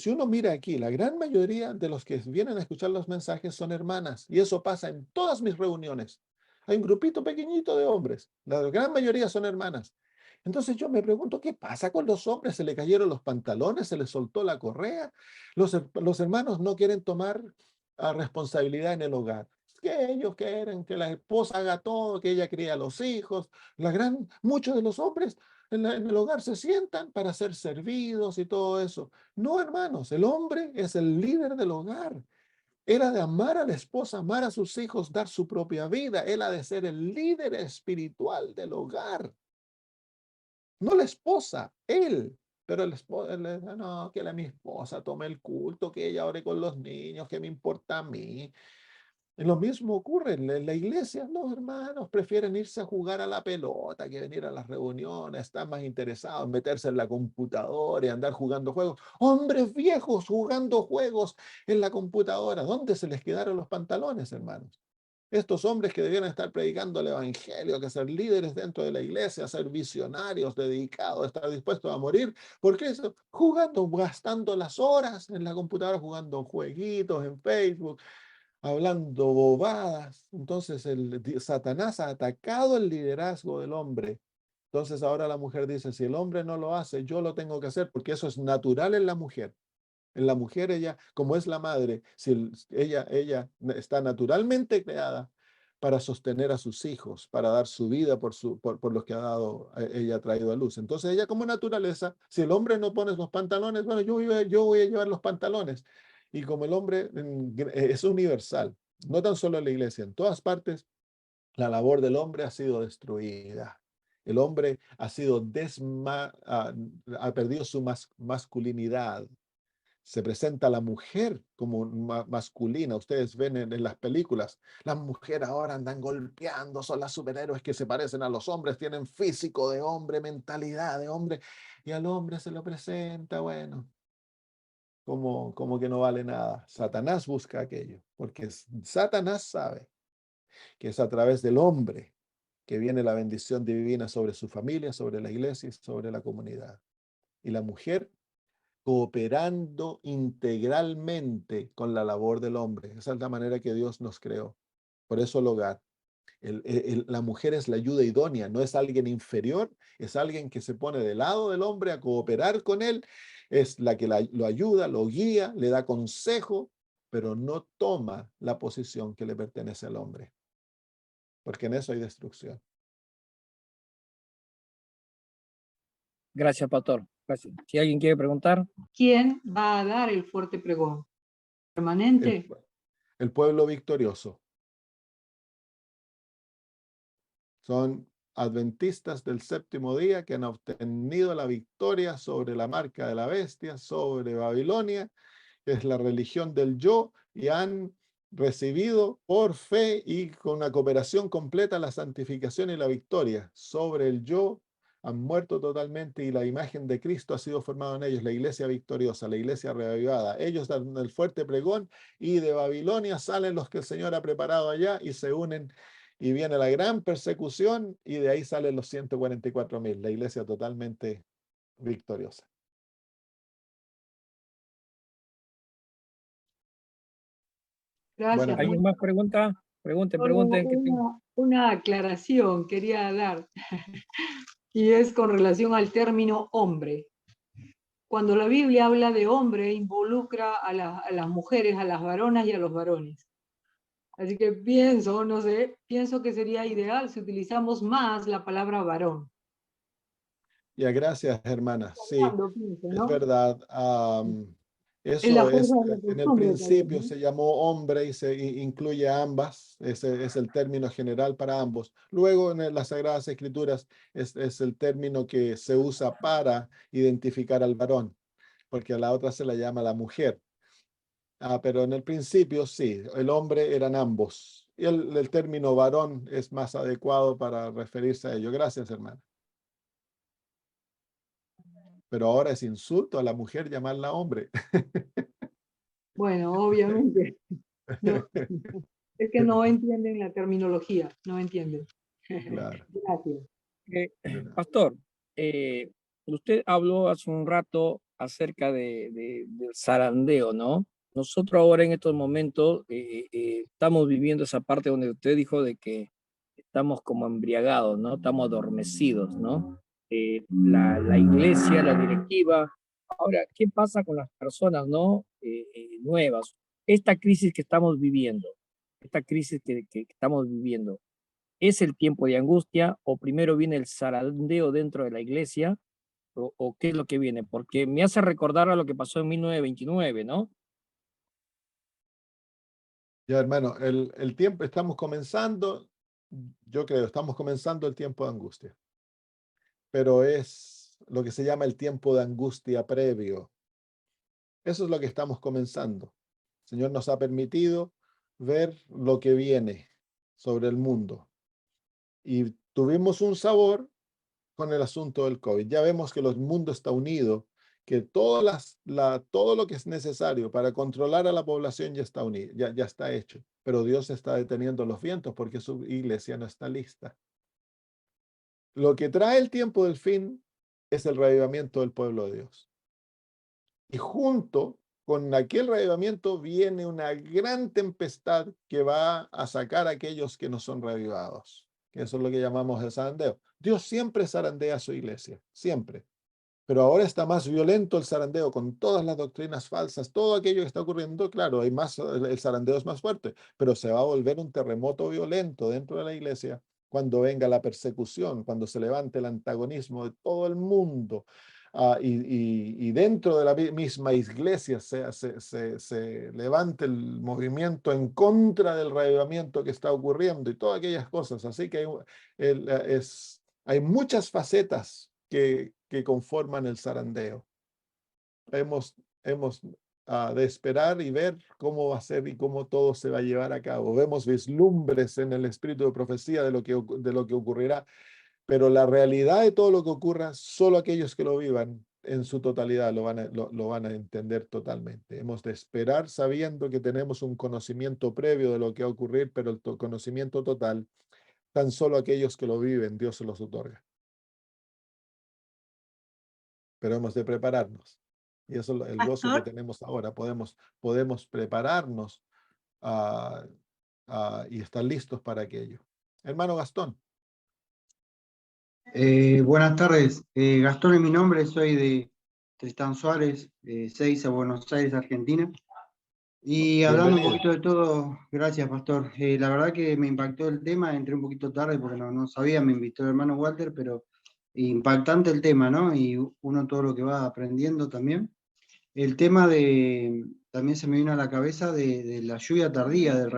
Speaker 2: uno mira aquí, la gran mayoría de los que vienen a escuchar los mensajes son hermanas, y eso pasa en todas mis reuniones. Hay un grupito pequeñito de hombres, la gran mayoría son hermanas. Entonces yo me pregunto, ¿qué pasa con los hombres? ¿Se le cayeron los pantalones? ¿Se les soltó la correa? Los hermanos no quieren tomar responsabilidad en el hogar. Es que ellos quieren que la esposa haga todo, que ella cría a los hijos. Muchos de los hombres en el hogar se sientan para ser servidos y todo eso. No, hermanos, el hombre es el líder del hogar. Él ha de amar a la esposa, amar a sus hijos, dar su propia vida. Él ha de ser el líder espiritual del hogar. No la esposa, él. Pero el esposo, no, que mi esposa tome el culto, que ella ore con los niños, que me importa a mí. Y lo mismo ocurre en la iglesia. Los hermanos prefieren irse a jugar a la pelota que venir a las reuniones. Están más interesados en meterse en la computadora y andar jugando juegos. Hombres viejos jugando juegos en la computadora. ¿Dónde se les quedaron los pantalones, hermanos? Estos hombres que debían estar predicando el evangelio, que ser líderes dentro de la iglesia, ser visionarios, dedicados, estar dispuestos a morir. ¿Por qué eso? Jugando, gastando las horas en la computadora, jugando jueguitos en Facebook, hablando bobadas. Entonces Satanás ha atacado el liderazgo del hombre. Entonces ahora la mujer dice, si el hombre no lo hace, yo lo tengo que hacer, porque eso es natural en la mujer. En la mujer, ella, como es la madre, si ella está naturalmente creada para sostener a sus hijos, para dar su vida por los que ella ha traído a luz. Entonces ella como naturaleza, si el hombre no pone los pantalones, bueno, yo voy a llevar los pantalones. Y como el hombre es universal, no tan solo en la iglesia, en todas partes, la labor del hombre ha sido destruida. El hombre ha perdido su masculinidad. Se presenta a la mujer como masculina. Ustedes ven en las películas, las mujeres ahora andan golpeando, son las superhéroes que se parecen a los hombres, tienen físico de hombre, mentalidad de hombre, y al hombre se lo presenta, bueno, como que no vale nada. Satanás busca aquello, porque Satanás sabe que es a través del hombre que viene la bendición divina sobre su familia, sobre la iglesia y sobre la comunidad. Y la mujer cooperando integralmente con la labor del hombre. Esa es la manera que Dios nos creó. Por eso el hogar. La mujer es la ayuda idónea, no es alguien inferior, es alguien que se pone del lado del hombre a cooperar con él, es la que lo ayuda, lo guía, le da consejo, pero no toma la posición que le pertenece al hombre, porque en eso hay destrucción.
Speaker 3: Gracias, pastor. Gracias. Si alguien quiere preguntar.
Speaker 4: ¿Quién va a dar el fuerte pregón?
Speaker 2: El,
Speaker 4: ¿Permanente?
Speaker 2: el pueblo victorioso. Son adventistas del séptimo día que han obtenido la victoria sobre la marca de la bestia, sobre Babilonia, que es la religión del yo, y han recibido por fe y con una cooperación completa la santificación y la victoria sobre el yo. Han muerto totalmente y la imagen de Cristo ha sido formada en ellos, la iglesia victoriosa, la iglesia reavivada. Ellos dan el fuerte pregón y de Babilonia salen los que el Señor ha preparado allá y se unen y viene la gran persecución y de ahí salen los 144,000, la iglesia totalmente victoriosa.
Speaker 4: Gracias.
Speaker 2: Buenas
Speaker 3: ¿Alguien más pregunta? Pregunten.
Speaker 4: Una aclaración quería dar, y es con relación al término hombre. Cuando la Biblia habla de hombre, involucra a las mujeres, a las varonas y a los varones. Así que pienso que sería ideal si utilizamos más la palabra varón.
Speaker 2: Ya, gracias, hermana. Sí,
Speaker 4: Pienso,
Speaker 2: es
Speaker 4: ¿no?
Speaker 2: verdad.
Speaker 4: Es la
Speaker 2: Eso es,
Speaker 4: fuerza de la
Speaker 2: en el
Speaker 4: costumbre
Speaker 2: principio
Speaker 4: también, ¿no?
Speaker 2: se llamó hombre y se incluye a ambas. Ese es el término general para ambos. Luego en las Sagradas Escrituras es el término que se usa para identificar al varón, porque a la otra se la llama la mujer. Pero en el principio sí, el hombre eran ambos. Y el término varón es más adecuado para referirse a ello. Gracias, hermana. Pero ahora es insulto a la mujer llamarla hombre.
Speaker 4: Bueno, obviamente. No, es que no entienden la terminología, no entienden.
Speaker 2: Claro.
Speaker 4: Gracias.
Speaker 3: Pastor, usted habló hace un rato acerca del zarandeo, ¿no? Nosotros ahora en estos momentos estamos viviendo esa parte donde usted dijo de que estamos como embriagados, ¿no? Estamos adormecidos, ¿no? La iglesia, la directiva. Ahora, ¿qué pasa con las personas, ¿no? Nuevas. Esta crisis que estamos viviendo, esta crisis que estamos viviendo, ¿es el tiempo de angustia o primero viene el zarandeo dentro de la iglesia o qué es lo que viene? Porque me hace recordar a lo que pasó en 1929, ¿no?
Speaker 2: Ya, hermano, el tiempo, estamos comenzando, yo creo, estamos comenzando el tiempo de angustia, pero es lo que se llama el tiempo de angustia previo. Eso es lo que estamos comenzando. El Señor nos ha permitido ver lo que viene sobre el mundo. Y tuvimos un sabor con el asunto del COVID. Ya vemos que el mundo está unido, que todo lo que es necesario para controlar a la población ya está unido, ya está hecho. Pero Dios está deteniendo los vientos porque su iglesia no está lista. Lo que trae el tiempo del fin es el reavivamiento del pueblo de Dios. Y junto con aquel reavivamiento viene una gran tempestad que va a sacar a aquellos que no son reavivados. Que eso es lo que llamamos el zarandeo. Dios siempre zarandea a su iglesia, siempre. Pero ahora está más violento el zarandeo con todas las doctrinas falsas, todo aquello que está ocurriendo. Claro, el zarandeo es más fuerte, pero se va a volver un terremoto violento dentro de la iglesia cuando venga la persecución, cuando se levante el antagonismo de todo el mundo. Y dentro de la misma iglesia se levante el movimiento en contra del reavivamiento que está ocurriendo y todas aquellas cosas. Así que hay muchas facetas que conforman el zarandeo. Hemos de esperar y ver cómo va a ser y cómo todo se va a llevar a cabo. Vemos vislumbres en el espíritu de profecía de lo que ocurrirá, pero la realidad de todo lo que ocurra, solo aquellos que lo vivan en su totalidad lo van a entender totalmente. Hemos de esperar sabiendo que tenemos un conocimiento previo de lo que va a ocurrir, pero el conocimiento total, tan solo aquellos que lo viven, Dios se los otorga. Pero hemos de prepararnos. Y eso es el gozo que tenemos ahora. Podemos prepararnos y estar listos para aquello. Hermano Gastón.
Speaker 5: Buenas tardes. Gastón es mi nombre, soy de Tristán Suárez, Seiza, Buenos Aires, Argentina. Y hablando un poquito de todo, gracias, Pastor. La verdad que me impactó el tema, entré un poquito tarde porque no sabía, me invitó el hermano Walter, pero impactante el tema, ¿no? Y uno todo lo que va aprendiendo también. El tema también se me vino a la cabeza de la lluvia tardía, del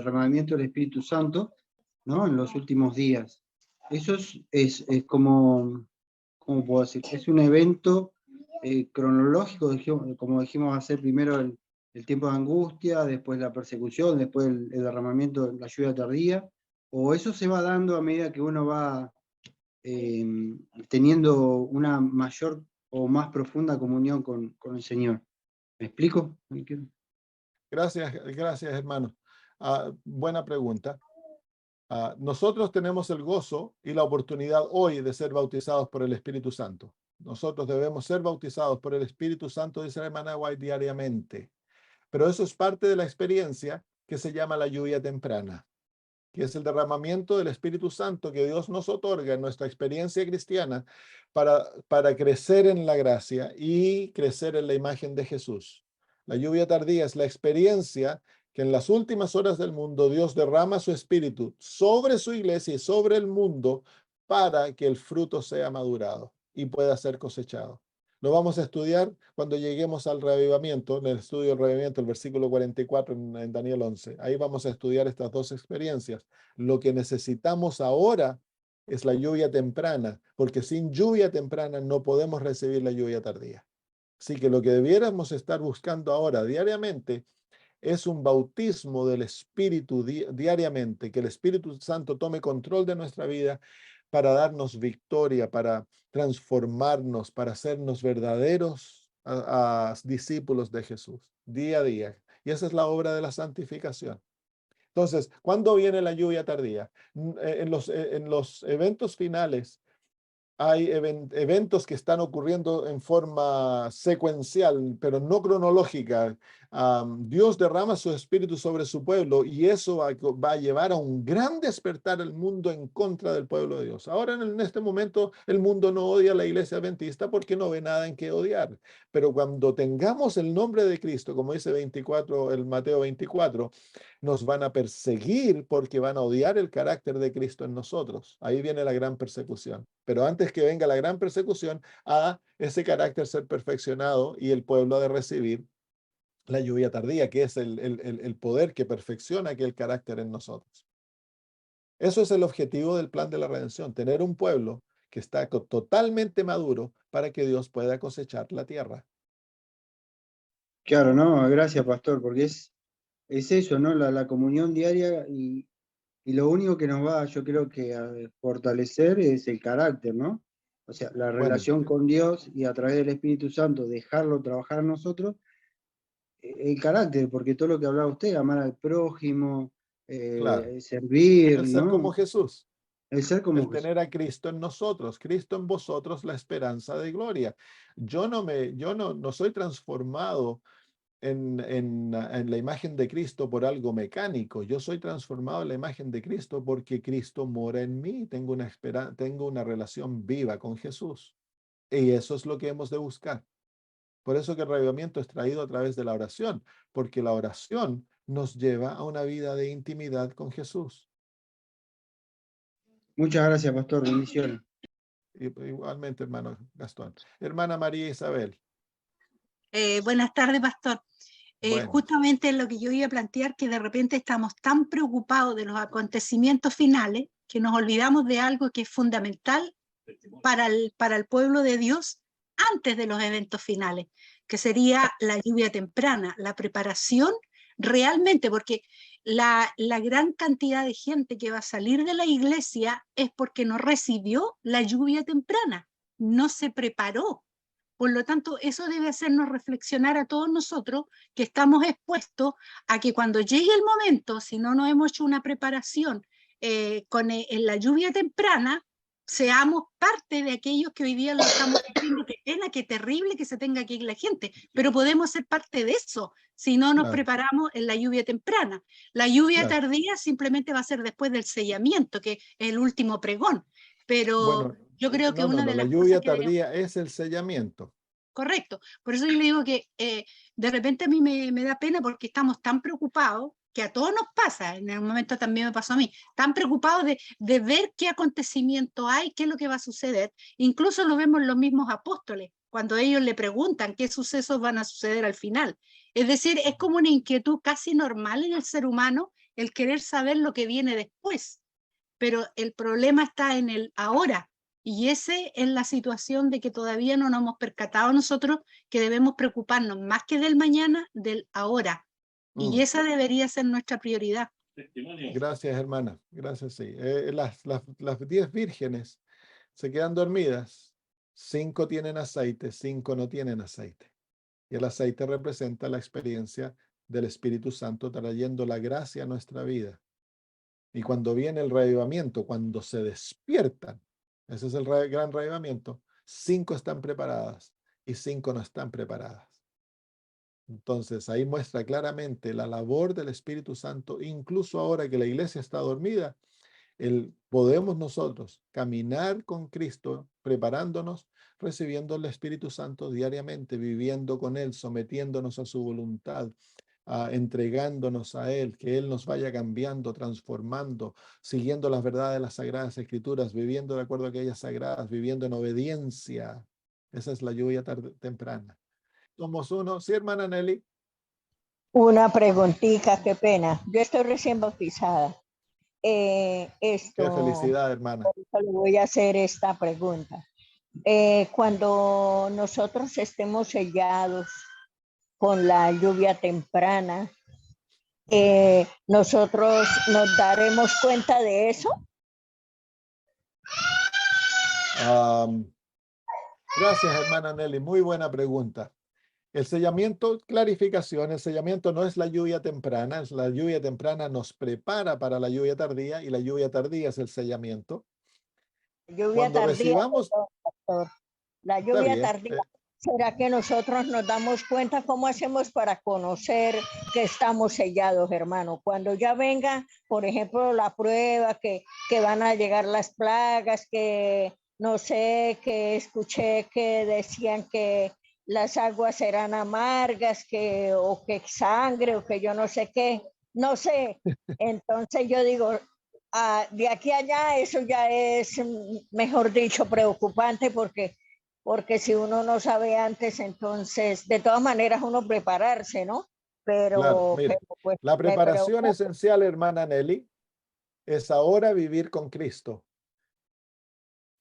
Speaker 5: remanimiento del Espíritu Santo, ¿no? En los últimos días. Eso es como, ¿cómo puedo decir? Es un evento cronológico, como dijimos, hacer primero el tiempo de angustia, después la persecución, después el derramamiento, la lluvia tardía, o eso se va dando a medida que uno va teniendo una mayor o más profunda comunión con el Señor. ¿Me explico?
Speaker 2: Gracias, hermano. Buena pregunta. Nosotros tenemos el gozo y la oportunidad hoy de ser bautizados por el Espíritu Santo. Nosotros debemos ser bautizados por el Espíritu Santo, dice la hermana White, diariamente. Pero eso es parte de la experiencia que se llama la lluvia temprana, que es el derramamiento del Espíritu Santo que Dios nos otorga en nuestra experiencia cristiana para crecer en la gracia y crecer en la imagen de Jesús. La lluvia tardía es la experiencia que en las últimas horas del mundo Dios derrama su Espíritu sobre su iglesia y sobre el mundo para que el fruto sea madurado y pueda ser cosechado. Lo vamos a estudiar cuando lleguemos al reavivamiento, en el estudio del reavivamiento, el versículo 44 en Daniel 11. Ahí vamos a estudiar estas dos experiencias. Lo que necesitamos ahora es la lluvia temprana, porque sin lluvia temprana no podemos recibir la lluvia tardía. Así que lo que debiéramos estar buscando ahora diariamente es un bautismo del Espíritu diariamente, que el Espíritu Santo tome control de nuestra vida para darnos victoria, para transformarnos, para hacernos verdaderos discípulos de Jesús, día a día. Y esa es la obra de la santificación. Entonces, ¿cuándo viene la lluvia tardía? En los eventos finales hay eventos que están ocurriendo en forma secuencial, pero no cronológica. Dios derrama su espíritu sobre su pueblo y eso va a llevar a un gran despertar el mundo en contra del pueblo de Dios. Ahora, en este momento, el mundo no odia a la iglesia adventista porque no ve nada en qué odiar. Pero cuando tengamos el nombre de Cristo, como dice el Mateo 24, nos van a perseguir porque van a odiar el carácter de Cristo en nosotros. Ahí viene la gran persecución. Pero antes que venga la gran persecución, a ese carácter ser perfeccionado y el pueblo ha de recibir la lluvia tardía, que es el poder que perfecciona aquel carácter en nosotros. Eso es el objetivo del plan de la redención, tener un pueblo que está totalmente maduro para que Dios pueda cosechar la tierra.
Speaker 5: Claro, no, gracias, pastor, porque es eso, ¿no? La comunión diaria y lo único que nos va, yo creo que a fortalecer es el carácter, ¿no? O sea, la
Speaker 2: Bueno,
Speaker 5: relación con Dios y a través del Espíritu Santo dejarlo trabajar en nosotros, el carácter, porque todo lo que hablaba usted, amar al prójimo,
Speaker 2: claro,
Speaker 5: servir,
Speaker 2: el ser como
Speaker 5: ¿no?
Speaker 2: Jesús.
Speaker 5: El ser como
Speaker 2: El
Speaker 5: Jesús.
Speaker 2: tener a Cristo en nosotros, Cristo en vosotros, la esperanza de gloria. Yo no soy transformado en la imagen de Cristo por algo mecánico. Yo soy transformado en la imagen de Cristo porque Cristo mora en mí. Tengo una relación viva con Jesús. Y eso es lo que hemos de buscar. Por eso que el avivamiento es traído a través de la oración, porque la oración nos lleva a una vida de intimidad con Jesús.
Speaker 5: Muchas gracias, pastor. Bendiciones.
Speaker 2: Igualmente, hermano Gastón. Hermana María Isabel.
Speaker 1: Buenas tardes, pastor.
Speaker 2: Bueno.
Speaker 1: Justamente lo que yo iba a plantear, que de repente estamos tan preocupados de los acontecimientos finales que nos olvidamos de algo que es fundamental para el pueblo de Dios antes de los eventos finales, que sería la lluvia temprana, la preparación realmente, porque la gran cantidad de gente que va a salir de la iglesia es porque no recibió la lluvia temprana, no se preparó. Por lo tanto, eso debe hacernos reflexionar a todos nosotros que estamos expuestos a que cuando llegue el momento, si no nos hemos hecho una preparación en la lluvia temprana, seamos parte de aquellos que hoy día lo estamos diciendo, qué pena, qué terrible que se tenga que ir la gente, pero podemos ser parte de eso si no nos preparamos en la lluvia temprana. La lluvia tardía simplemente va a ser después del sellamiento, que es el último pregón, pero
Speaker 2: bueno,
Speaker 1: yo creo que una de las
Speaker 2: la lluvia
Speaker 1: cosas que
Speaker 2: tardía es el sellamiento.
Speaker 1: Correcto, por eso yo le digo que de repente a mí me da pena porque estamos tan preocupados, que a todos nos pasa, en algún momento también me pasó a mí, tan preocupados de ver qué acontecimiento hay, qué es lo que va a suceder. Incluso lo vemos en los mismos apóstoles, cuando ellos le preguntan qué sucesos van a suceder al final. Es decir, es como una inquietud casi normal en el ser humano el querer saber lo que viene después.
Speaker 6: pero el problema está en el ahora. Y esa es la situación de que todavía no nos hemos percatado nosotros que debemos preocuparnos más que del mañana, del ahora. Y esa debería ser nuestra prioridad.
Speaker 2: Gracias, hermana. Gracias, sí. Las 10 vírgenes se quedan dormidas. 5 tienen aceite, 5 no tienen aceite. Y el aceite representa la experiencia del Espíritu Santo trayendo la gracia a nuestra vida. Y cuando viene el reavivamiento, cuando se despiertan, ese es el gran reavivamiento, 5 están preparadas y 5 no están preparadas. Entonces ahí muestra claramente la labor del Espíritu Santo, incluso ahora que la iglesia está dormida, podemos nosotros caminar con Cristo, preparándonos, recibiendo el Espíritu Santo diariamente, viviendo con Él, sometiéndonos a su voluntad, entregándonos a Él, que Él nos vaya cambiando, transformando, siguiendo las verdades de las Sagradas Escrituras, viviendo de acuerdo a aquellas sagradas, viviendo en obediencia. Esa es la lluvia temprana. Somos uno. Sí, hermana Nelly.
Speaker 7: Una preguntita, qué pena. Yo estoy recién bautizada.
Speaker 2: Qué felicidad, hermana.
Speaker 7: Le voy a hacer esta pregunta. Cuando nosotros estemos sellados con la lluvia temprana, ¿nosotros nos daremos cuenta de eso?
Speaker 2: Gracias, hermana Nelly. Muy buena pregunta. El sellamiento, clarificación, el sellamiento no es la lluvia temprana, es la lluvia temprana nos prepara para la lluvia tardía y la lluvia tardía es el sellamiento.
Speaker 7: Lluvia
Speaker 2: Cuando
Speaker 7: tardía,
Speaker 2: recibamos...
Speaker 7: pastor. La lluvia tardía. ¿Será que nosotros nos damos cuenta cómo hacemos para conocer que estamos sellados, hermano? Cuando ya venga, por ejemplo, la prueba, que van a llegar las plagas, que no sé, que escuché que decían que las aguas eran amargas, o que sangre, o que yo no sé qué, no sé. Entonces yo digo, de aquí a allá eso ya es, mejor dicho, preocupante, porque si uno no sabe antes, entonces de todas maneras uno prepararse, ¿no?
Speaker 2: Claro, mire,
Speaker 7: pues,
Speaker 2: la preparación esencial, hermana Nelly, es ahora vivir con Cristo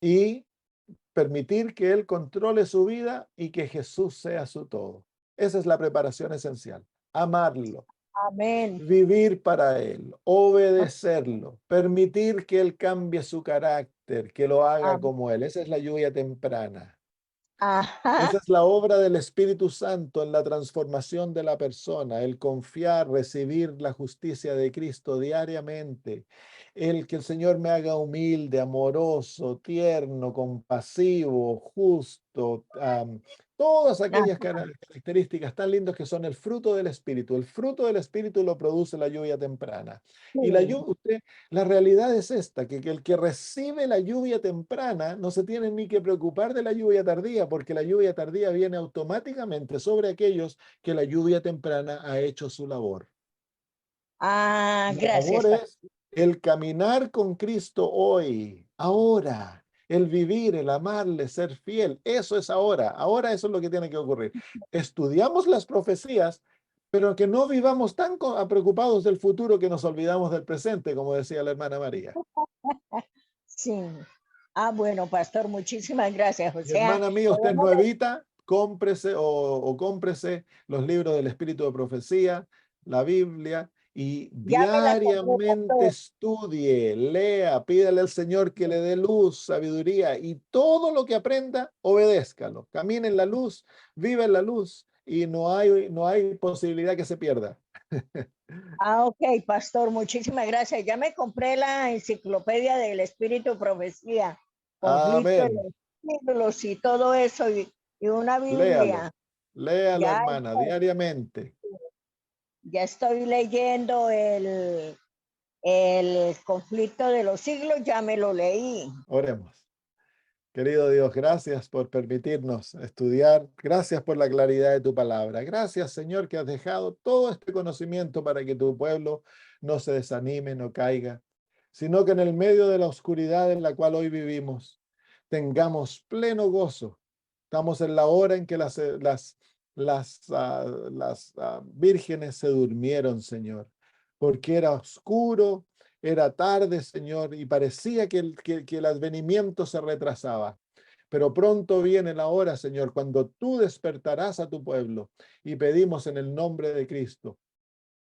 Speaker 2: y permitir que Él controle su vida y que Jesús sea su todo. Esa es la preparación esencial. Amarlo.
Speaker 7: Amén.
Speaker 2: Vivir para Él, obedecerlo, permitir que Él cambie su carácter, que lo haga como Él. Esa es la lluvia temprana.
Speaker 7: Ajá.
Speaker 2: Esa es la obra del Espíritu Santo en la transformación de la persona, el confiar, recibir la justicia de Cristo diariamente, el que el Señor me haga humilde, amoroso, tierno, compasivo, justo, todas aquellas características tan lindas que son el fruto del Espíritu. El fruto del Espíritu lo produce la lluvia temprana. Y la realidad es esta, que el que recibe la lluvia temprana no se tiene ni que preocupar de la lluvia tardía, porque la lluvia tardía viene automáticamente sobre aquellos que la lluvia temprana ha hecho su labor.
Speaker 7: Gracias.
Speaker 2: La labor es el caminar con Cristo hoy, ahora, el vivir, el amarle, ser fiel. Eso es ahora. Ahora eso es lo que tiene que ocurrir. Estudiamos las profecías, pero que no vivamos tan preocupados del futuro que nos olvidamos del presente, como decía la hermana María.
Speaker 7: Sí. Bueno, pastor, muchísimas gracias.
Speaker 2: Hermana mía, usted es nuevita, cómprese o cómprese los libros del Espíritu de Profecía, la Biblia, y diariamente estudie, lea, pídale al Señor que le dé luz, sabiduría, y todo lo que aprenda, obedézcalo. Camine en la luz, vive en la luz, y no hay posibilidad que se pierda.
Speaker 7: Ok, pastor, muchísimas gracias. Ya me compré la enciclopedia del Espíritu Profecía, conflicto de los siglos y todo eso, y una Biblia.
Speaker 2: Léalo, hermana, diariamente.
Speaker 7: Ya estoy leyendo el conflicto de los siglos, ya me lo leí.
Speaker 2: Oremos. Querido Dios, gracias por permitirnos estudiar. Gracias por la claridad de tu palabra. Gracias, Señor, que has dejado todo este conocimiento para que tu pueblo no se desanime, no caiga, sino que en el medio de la oscuridad en la cual hoy vivimos, tengamos pleno gozo. Estamos en la hora en que las vírgenes se durmieron, Señor, porque era oscuro, Era tarde, Señor, y parecía que el advenimiento se retrasaba. Pero pronto viene la hora, Señor, cuando tú despertarás a tu pueblo, y pedimos en el nombre de Cristo.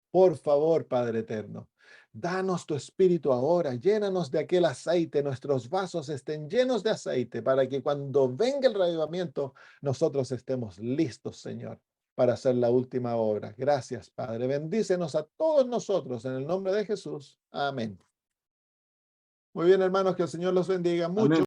Speaker 2: Por favor, Padre eterno, danos tu espíritu ahora, llénanos de aquel aceite, nuestros vasos estén llenos de aceite, para que cuando venga el reavivamiento, nosotros estemos listos, Señor, para hacer la última obra. Gracias, Padre. Bendícenos a todos nosotros en el nombre de Jesús. Amén. Muy bien, hermanos, que el Señor los bendiga mucho.
Speaker 5: Amén.